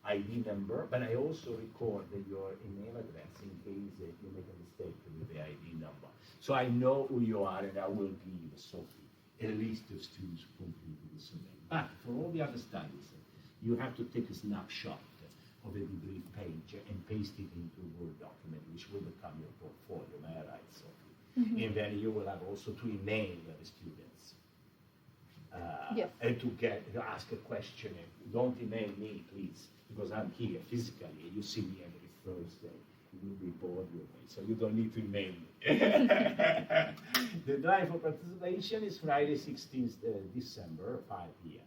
ID number, but I also record your email address in case you make a mistake with the ID number. So I know who you are, and I will give Sophie a list of students who completed the survey. But for all the other studies, you have to take a snapshot of a debrief page and paste it into a Word document, which will become your portfolio. Am I right, Sophie? Mm-hmm. And then you will have also to email the students. Yes. And to ask a question. Don't email me, please, because I'm here physically. You see me every Thursday. You will be bored with me, so you don't need to email me. The deadline for participation is Friday, 16th December, 5 p.m.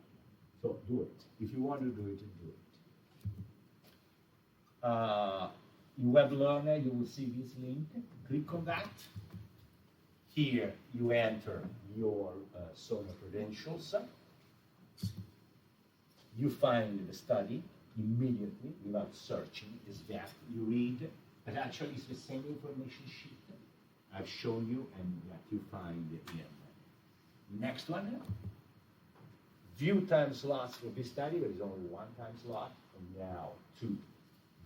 So do it. If you want to do it, do it. In Web Learner, you will see this link. Click on that. Here, you enter your SONA credentials. You find the study immediately without searching. Is that you read, but actually it's the same information sheet I've shown you and that you find in. Next one. View time slots for this study. There is only one time slot from now to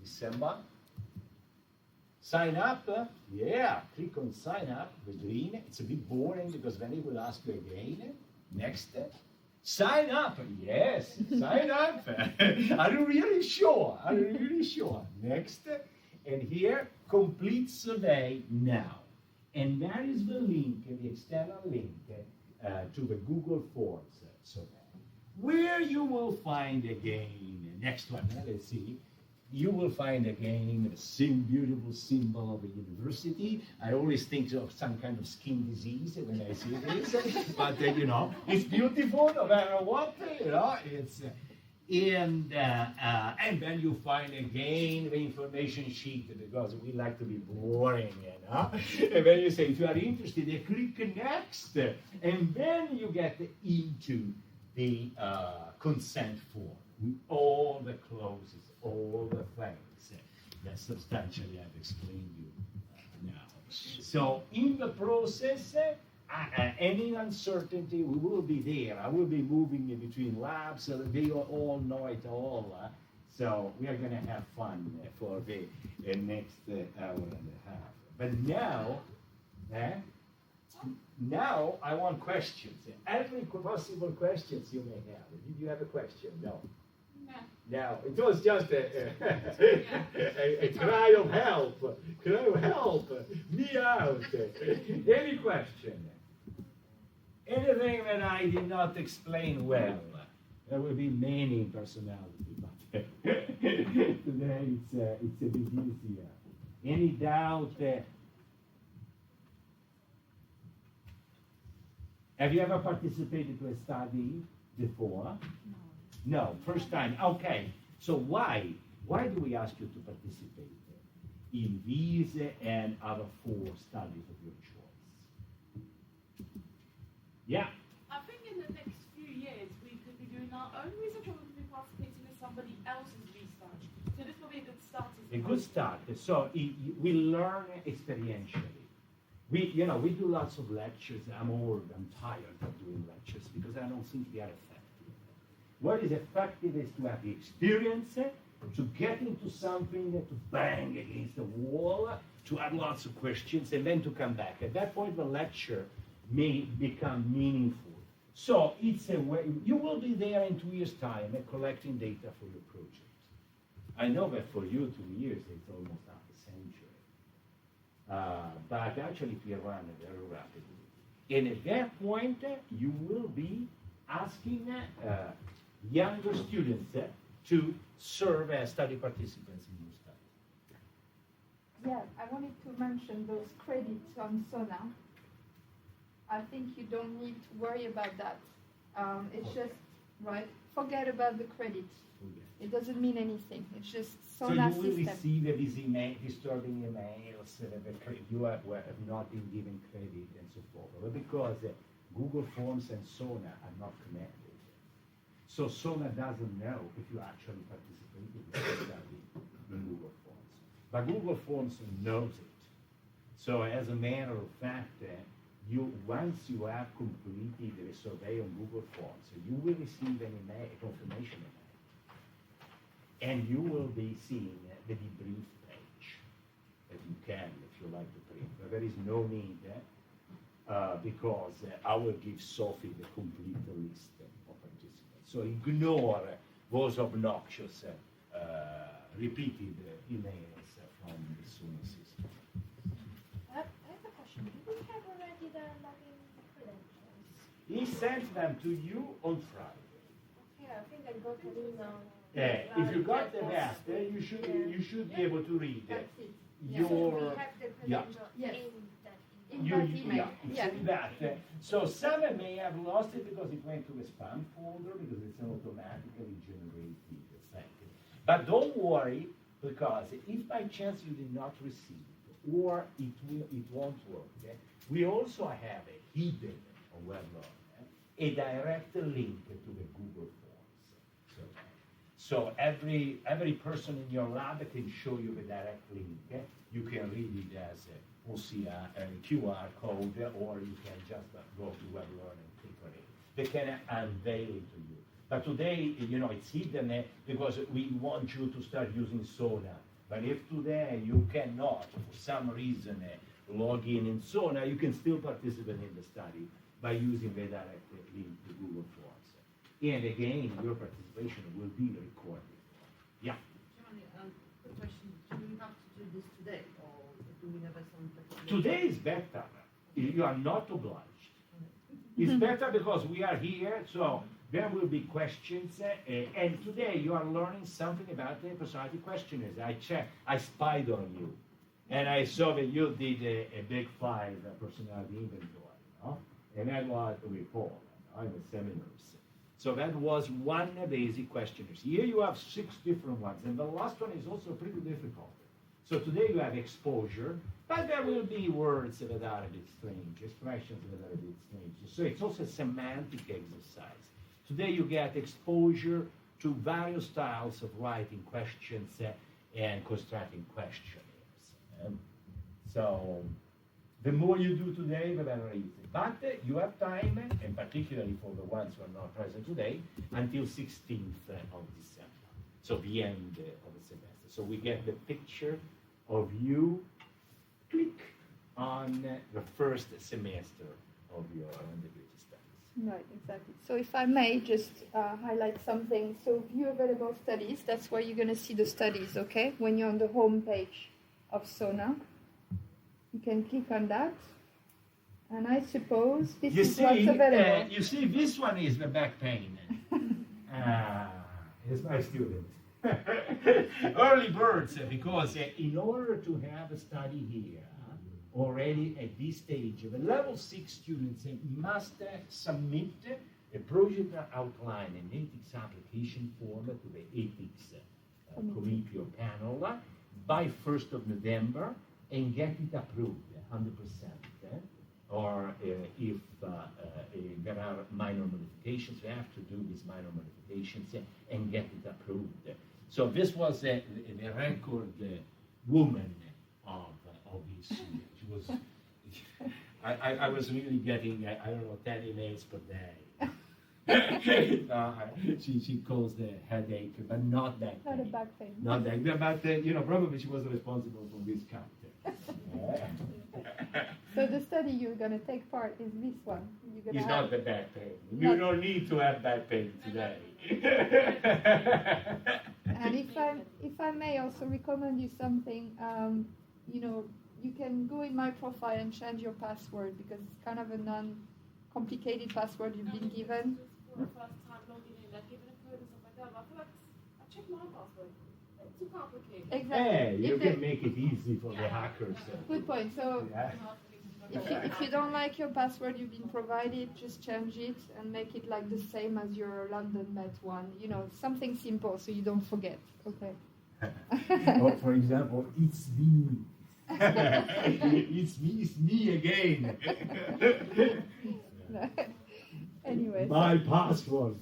December. Sign up. Yeah, click on sign up, the green. It's a bit boring because then it will ask you again. Next. Sign up. Yes, sign up. Are you really sure? Are you really sure? Next. And here, complete survey now. And that is the link, the external link to the Google Forms survey, where you will find again, next one, let's see, you will find again the same beautiful symbol of a university. I always think of some kind of skin disease when I see this, but you know, it's beautiful no matter what, you know, it's, and then you find again the information sheet because we like to be boring, you know. And then you say, if you are interested, you click next, and then you get into the consent form with all the clauses, all the things that substantially I've explained you now. So in the process, any uncertainty, we will be there. I will be moving in between labs, so they all know it all. So we are going to have fun for the next hour and a half. But now I want questions. Every possible questions you may have. Did you have a question? No. No, it was just a cry of help. Cry of help. Me out. Any question? Anything that I did not explain well? There will be many personalities, but today it's a bit easier. Any doubt? Have you ever participated to a study before? No, first time. Okay. So why do we ask you to participate in these and other 4 studies of your choice? Yeah. I think in the next few years we could be doing our own research, or we could be participating in somebody else's research. So this will be a good start. A good start. So we learn experientially. We do lots of lectures. I'm tired of doing lectures because I don't think they are effective. What is effective is to have the experience, to get into something, to bang against the wall, to have lots of questions, and then to come back. At that point, the lecture may become meaningful. So it's a way, you will be there in 2 years' time collecting data for your project. I know that for you, 2 years, it's almost half a century. But actually, we run very rapidly. And at that point, you will be asking younger students to serve as study participants in your study. Yeah, I wanted to mention those credits on SONA. I think you don't need to worry about that. It's just, right, forget about the credits. It doesn't mean anything. It's just SONA system. So you will receive these disturbing emails that you have not been given credit and so forth. But because Google Forms and SONA are not connected. So SONA doesn't know if you actually participated in the study in Google Forms. But Google Forms knows it. So as a matter of fact, once you have completed the survey on Google Forms, you will receive an email, a confirmation email. And you will be seeing the debrief page that you can, if you like to print. But there is no need because I will give Sophie the complete list of participants. So ignore those obnoxious repeated emails from the SONA system. I have a question. Do we have already the login credentials? He sent them to you on Friday. Okay, I think I got an email. If you got the that, you should be able to read That's it. your. So we have the credential Yes. in that email. that email. It's Yeah. in that. So some may have lost it because it went to a spam folder because it's an automatically generated thing. But don't worry, because if by chance you did not receive it or it won't work, we also have a hidden web learner, a direct link to the Google Forms. So every person in your lab can show you the direct link. You can read it as a QR code, or you can just go to WebLearn and click on it. They can unveil it to you. But today, it's hidden because we want you to start using Sona. But if today you cannot, for some reason, log in Sona, you can still participate in the study by using the direct link to Google Forms. And again, your participation will be recorded. Yeah. Giovanni, quick question. Do we have to do this today, or do we have some flexibility? Today is better. You are not obliged. It's better because we are here, so there will be questions. And today you are learning something about the personality questionnaires. I spied on you. And I saw that you did a big 5 personality inventory. And that was a report in the seminars. So that was one basic questionnaire. Here you have 6 different ones, and the last one is also pretty difficult. So today you have exposure, but there will be words that are a bit strange, expressions that are a bit strange. So it's also a semantic exercise. Today you get exposure to various styles of writing questions and constructing questionnaires. So the more you do today, the better it is. But you have time, and particularly for the ones who are not present today, until 16th of December, so the end of the semester. So we get the picture of you, click on the first semester of your undergraduate studies. Right, exactly. So if I may just highlight something. So view available studies, that's where you're going to see the studies, okay? When you're on the home page of SONA, you can click on that. And I suppose this is what's available. You see, this one is the back pain. It's my student. Early birds, because in order to have a study here, already at this stage, the level 6 students must submit a project outline and ethics application form to the ethics committee or panel by 1st of November and get it approved 100%. Or if there are minor modifications, you have to do these minor modifications and get it approved. So this was the record woman of this. She was. I was really getting 10 emails per day. She caused a headache, but not that. Not a back pain. Not that. But probably she was responsible for this count. So the study you're going to take part is this one. It's not the back pain. You don't need to have back pain today. And if I may also recommend you something, you can go in my profile and change your password because it's kind of a non-complicated password you've been given. For the first time logging in, like giving a code and stuff like that, but I feel like I checked my password. It's too complicated. Exactly. Hey, you can make it easy for the hackers. Good point. So Yeah. if you don't like your password you've been provided, just change it and make it like the same as your London Met one. Something simple so you don't forget. Okay. Or for example, it's me. It's me again. Anyway. My password.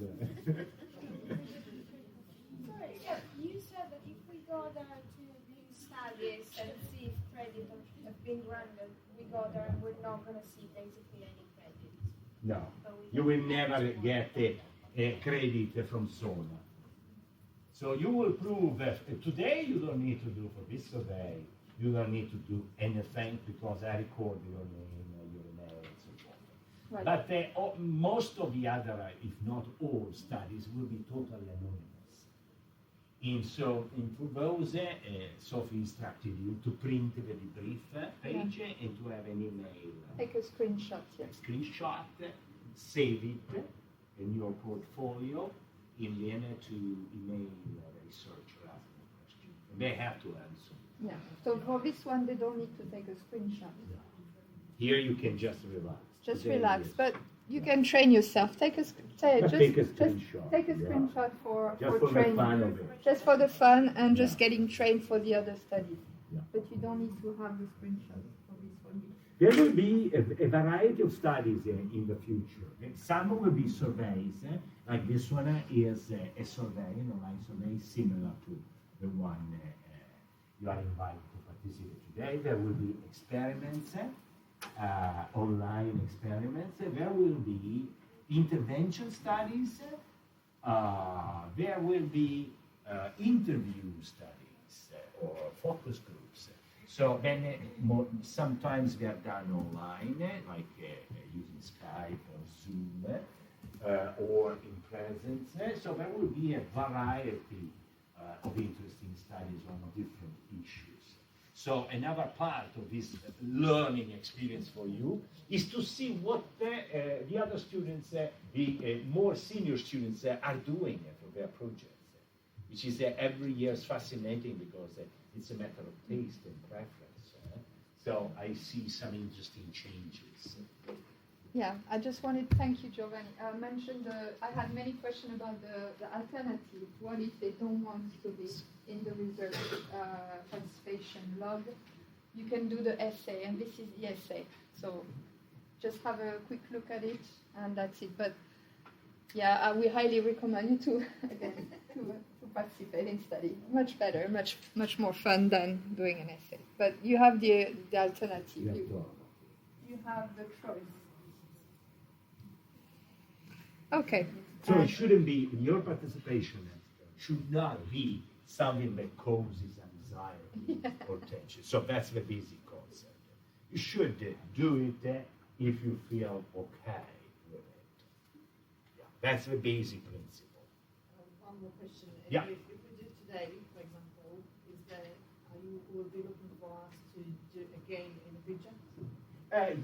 Sorry, yeah, you said that if we go there to view studies and see if credit have been granted, we go there and we're not going to see basically any credit. No, you will never get a credit from Sona. So you will prove that today you don't need to do for this survey, you don't need to do anything because I record your name, your email, and so forth. Right. But most of the other, if not all, studies will be totally anonymous. And so for those, Sophie instructed you to print the debrief page and to have an email. Take a screenshot. Yeah. A screenshot, save it in your portfolio, and then to email the researcher asking a question. And they have to answer. Yeah. So for this one, they don't need to take a screenshot. Here you can just relax. Just Today relax, is- but you can train yourself. Take a Just take a screenshot. take a yeah. screenshot for Just for the training, fun of it. just for the fun and just Yeah. getting trained for the other studies. Yeah. But you don't need to have the screenshot for this one. There will be a variety of studies in the future. Some will be surveys, like this one is a survey, an online survey similar to the one you are invited to participate today. There will be experiments, online experiments. There will be intervention studies. There will be interview studies or focus groups. So then sometimes they are done online, like using Skype or Zoom, or in presence. So there will be a variety of interesting studies on different issues. So another part of this learning experience for you is to see what the other students, the more senior students are doing for their projects, which is every year is fascinating because it's a matter of taste and preference. So I see some interesting changes. Yeah, I just wanted to thank you, Giovanni. I mentioned I had many questions about the alternative. What if they don't want to be in the research participation log? You can do the essay, and this is the essay. So just have a quick look at it, and that's it. But yeah, we highly recommend you to again to participate in study. Much better, much more fun than doing an essay. But you have the alternative. You have the choice. Okay. So it shouldn't be, your participation should not be something that causes anxiety or tension. So that's the basic concept. You should do it if you feel okay with it. Yeah, that's the basic principle. One more question. Yeah. If we do today, for example, you will be looking for us to do again in the future?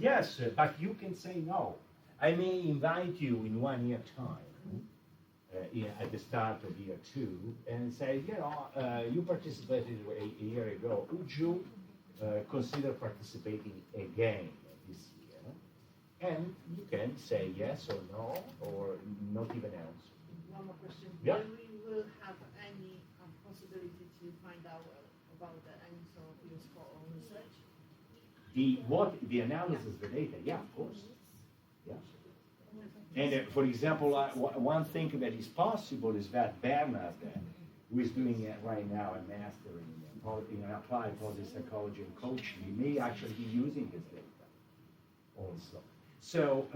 Yes, but you can say no. I may invite you in 1 year time, at the start of year 2, and say, you participated a year ago. Would you consider participating again this year? And you can say yes or no, or not even answer. One more question. Yeah. Will we will have any possibility to find out about any sort of your score on research? The analysis, the data, yeah, of course. Yeah. And for example, one thing that is possible is that Bernard, who is doing right now a master in applied positive psychology and coaching, he may actually be using his data also. So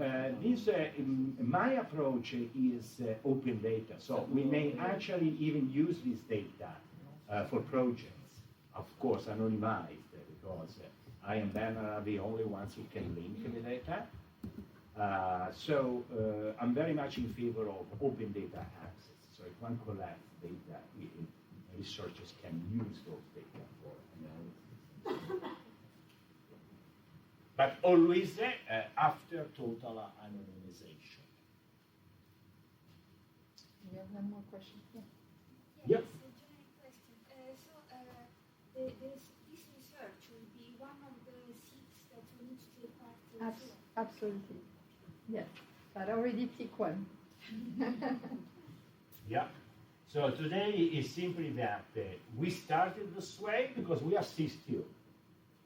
my approach is open data. So we may actually even use this data for projects, of course anonymized, because I and Bernard are the only ones who can link the data. So I'm very much in favor of open data access. So if one collects data, researchers can use those data for analysis. But always after total anonymization. We have one more question. Yep. This research will be one of the 6 that we need to take part in. Absolutely. Yes, but already pick one. Yeah. So today is simply that we started this way because we are still,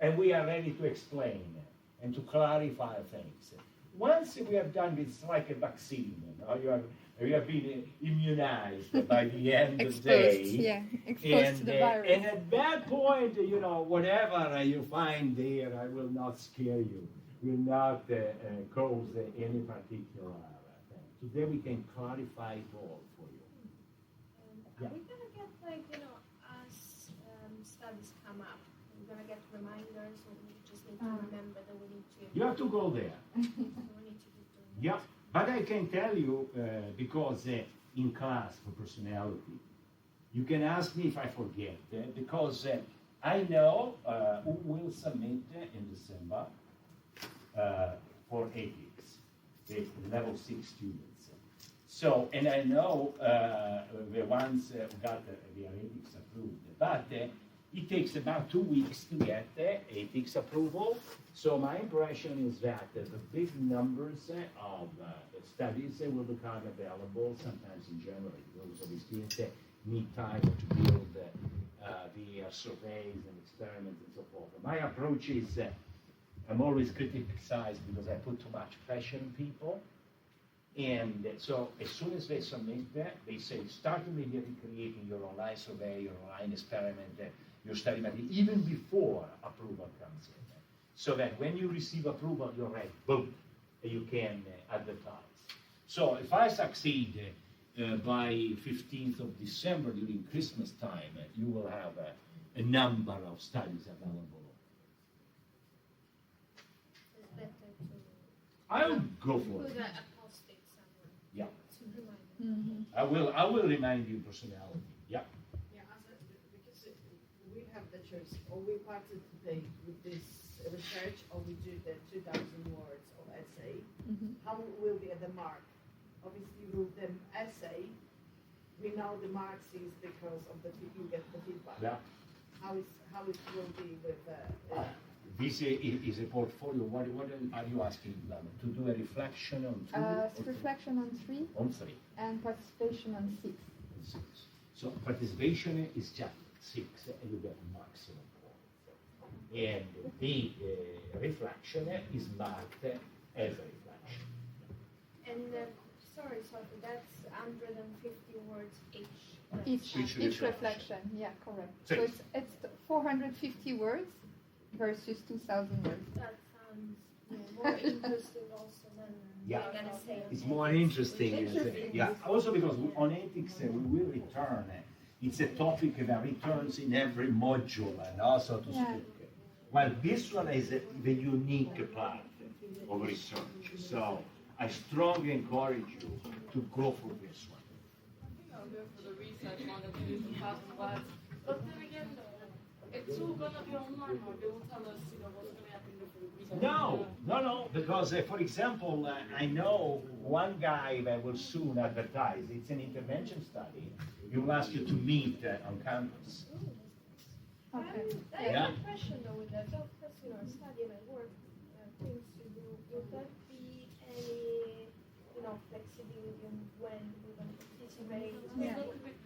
and we are ready to explain and to clarify things. Once we have done this, it's like a vaccine. You have been immunized by the end of the day. Exposed to the virus. And at that point, whatever you find there, I will not scare you. Will not cause any particular thing. Today we can clarify it all for you. Are we going to get, as studies come up, we're going to get reminders, or we just need to remember that we need to... You have to go there. we need to do things. Yeah, but I can tell you, because in class for personality, you can ask me if I forget, because I know who will submit in December for ethics, the level 6 students. So, and I know the ones who got their ethics approved, but It takes about 2 weeks to get ethics approval. So my impression is that the big numbers of studies will become available sometimes in January. Those of the students need time to build the surveys and experiments and so forth. My approach is I'm always criticized because I put too much pressure on people. And so as soon as they submit that, they say, start immediately creating your online survey, your online experiment, your study material, even before approval comes in. So that when you receive approval, you're ready, boom, you can advertise. So if I succeed by 15th of December during Christmas time, you will have a number of studies available. It's better to I'll go for put it. a post-it somewhere Yeah, to remind them. I will remind you personality. Yeah. Yeah, because we have the choice, or we participate with this research, or we do the 2,000 words of essay. How will be the mark? Obviously, with the essay, we know the marks is because of you get the feedback. Yeah. How it will be with This is a portfolio. What are you asking, Lama? To do a reflection on two? or Reflection on 3 on three. and participation on 6. Six. So participation is just 6, and you get maximum points. And the reflection is marked as a reflection. And sorry, Sophie, that's 150 words each. Each reflection, yeah, correct. So So it's 450 words versus 2,000 words. That sounds more interesting also than Yeah. doing an essay. It's more interesting, yeah. Also because on ethics we will return. It's a topic that returns in every module, and also to Yeah. speak. Well, this one is the unique part of research. So I strongly encourage you to go for this one. I'll go for the research one of 2,000 words. But then again, though, it's all going to be online, or they will tell us, what's going to happen with the research. No, because for example, I know one guy that will soon advertise. It's an intervention study. He will ask you to meet on campus. Okay. I Yeah. have a question though with that. Of course, study and work, things to do. Would there be any, flexibility on when we're going to participate? Yeah.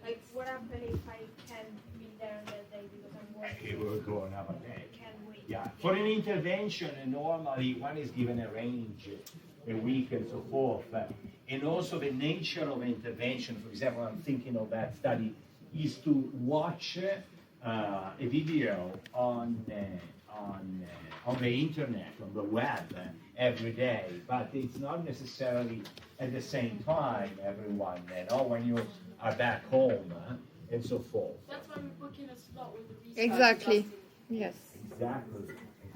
Like, what happens if I can't be there on that day because I'm working? It will go another day. Can wait. Yeah, for an intervention, normally one is given a range, a week and so forth. And also the nature of intervention, for example, I'm thinking of that study, is to watch a video on the internet, on the web, every day. But it's not necessarily at the same time, everyone, when you are back home and so forth. That's why we're booking a slot with the research. Exactly. Yes.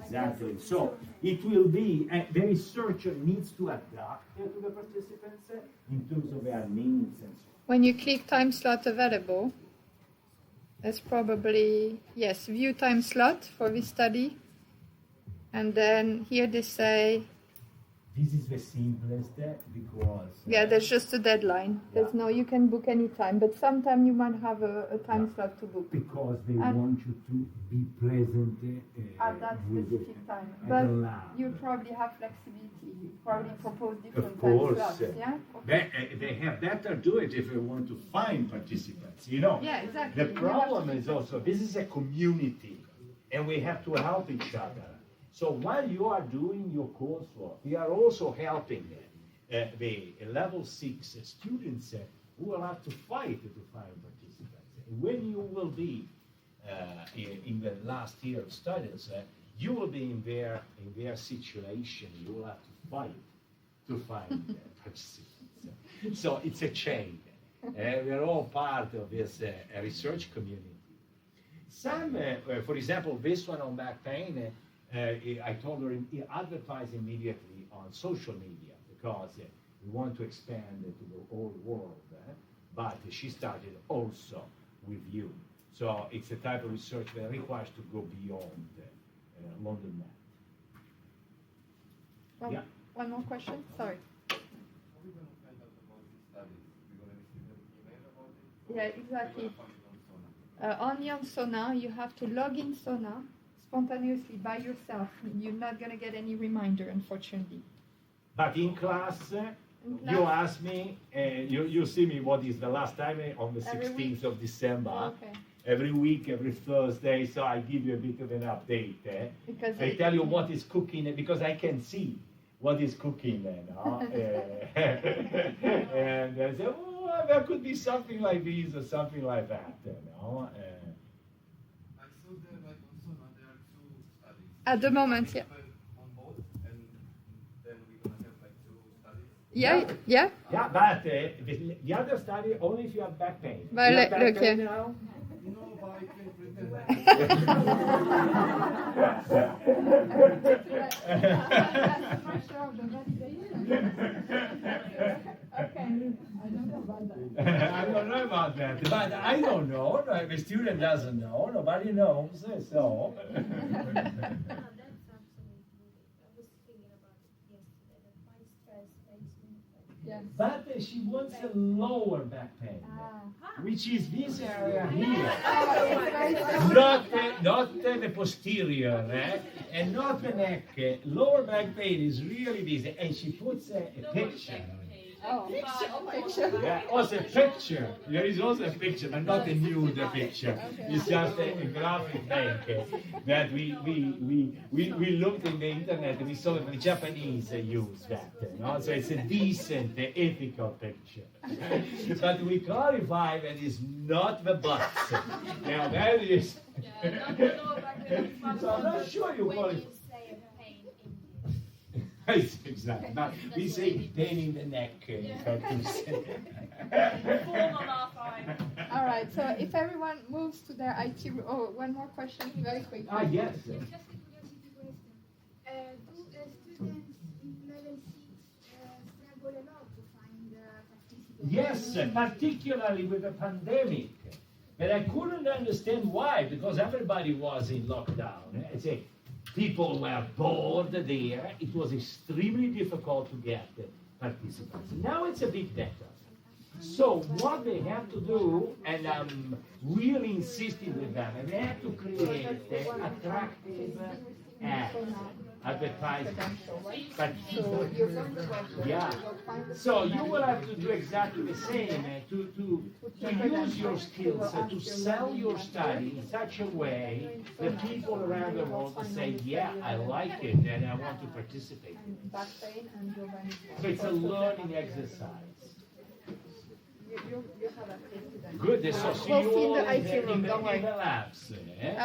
Exactly. So it will be, the researcher needs to adapt to the participants in terms of their needs and so on. When you click time slot available, that's probably, yes, view time slot for this study. And then here they say, This is the simplest because... yeah, there's just a deadline. There's no, you can book any time, but sometime you might have a time slot to book Because they And- want you to be present at that with specific time. at But the lab. you probably have flexibility. You probably propose different Of time course. slots, yeah? Okay. They have better do it if they want to find participants, Yeah, exactly. The You problem have to- is also, this is a community, and we have to help each other. So while you are doing your coursework, we are also helping the level 6 students who will have to fight to find participants. And when you will be in the last year of studies, you will be in their situation. You will have to fight to find participants. So it's a chain. We are all part of this research community. Some, for example, this one on back pain, I told her advertise immediately on social media because we want to expand to the whole world. But she started also with you. So it's a type of research that requires to go beyond London Met. Yeah. One more question? Sorry. How are we going to find out about these studies? We're going to receive an email about it? Yeah, exactly. We're going to find it on Sona. only on Sona. You have to log in Sona spontaneously by yourself. You're not going to get any reminder, unfortunately. But in class, In you class- ask me, you see me what is the last time on the Every 16th of December. Okay. Every week, every Thursday, so I give you a bit of an update. Because I tell you what is cooking because I can see what is cooking. And I say, oh, there could be something like this or something like that. I saw there, like on Sona, there are two studies. At the moment, yeah. On both, and then we're gonna have like two studies. Yeah, yeah. Yeah, but the other study only if you have back pain. But You have back look, pain yeah. now? No, but I can pretend. Pressure of the validation. Okay, I don't know about that. I don't know about that, but I don't know. The student doesn't know. Nobody knows. So. No, that's absolutely. I was thinking about it yesterday. That my stress makes me. Yes. But she wants a lower back pain, which is this area here. Not the posterior, and not the neck. Lower back pain is really this, and she puts a picture. Oh, picture. Yeah, also a picture. There is also a picture, but not a nude picture. It's just a graphic thing that we looked in the internet and we saw that the Japanese use that. No? So it's a decent, ethical picture. But we clarify that it's not the butt. Now that is. So I'm not sure you call When it. you say a pain in Exactly. But we say pain in the neck. All right, so if everyone moves to their IT room. Oh, one more question, very quick. Ah, yes. Just a curiosity question. Do students in level 6 struggle a lot to find participants? Yes, particularly with the pandemic. But I couldn't understand why, because everybody was in lockdown. I say, people were bored there. It was extremely difficult to get participants. Now it's a bit better. So what they have to do, and I'm really insisting with them, they have to create attractive ads, advertising. But So you're going to have yeah. So you will have to do exactly the same to use your skills, to sell your study in such a way that people around the world will say, yeah, I like it and I want to participate. back pain and Giovanni. So it's a learning exercise. You have a case to them. Good, so see We'll you see in all the IT room, in don't worry. the labs.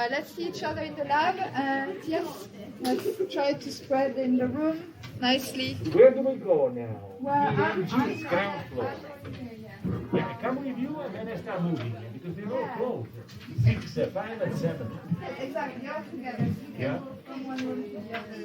Let's see each other in the lab, and yes, let's try to spread in the room nicely. Where do we go now? Well, BMG, ground floor. Yeah, come with you and then I start moving because they're all closed. 6, 5, and 7. Exactly, all together. Yeah. From one room to the other.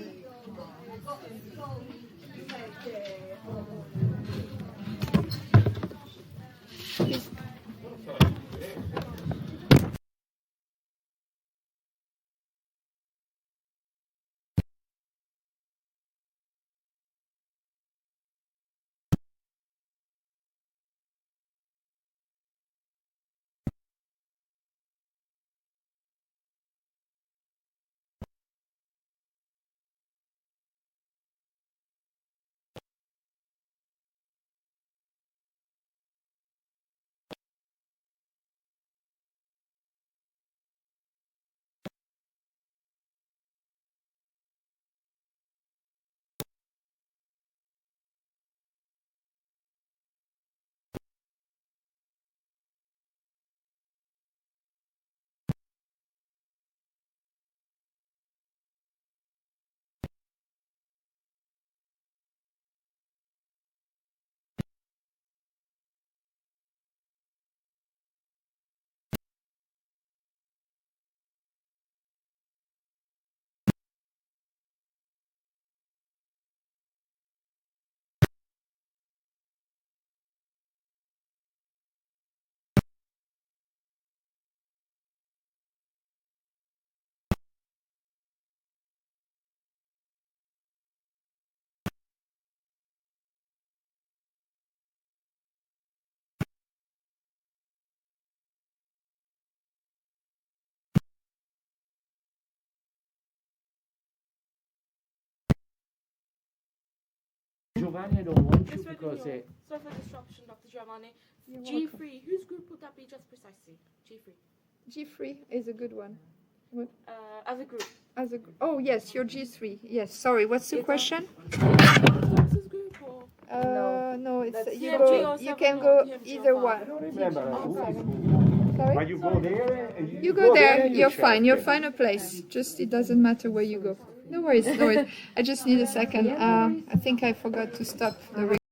Giovanni, I don't want you Just read because in your- Sorry for disruption, Dr. Giovanni. You're G3, whose group would that be just precisely? G3. G3 is a good one. As a group. Oh yes, you're G3. Yes. Sorry. What's the question? Thompson's group or? No, it's That's you DMG go. or You 7 can or go DMG either or one. I don't remember. Sorry. But you go there and You go there. You're check. fine. You'll find a place. Just it doesn't matter where you go. No worries. No worries. I just need a second. I think I forgot to stop the.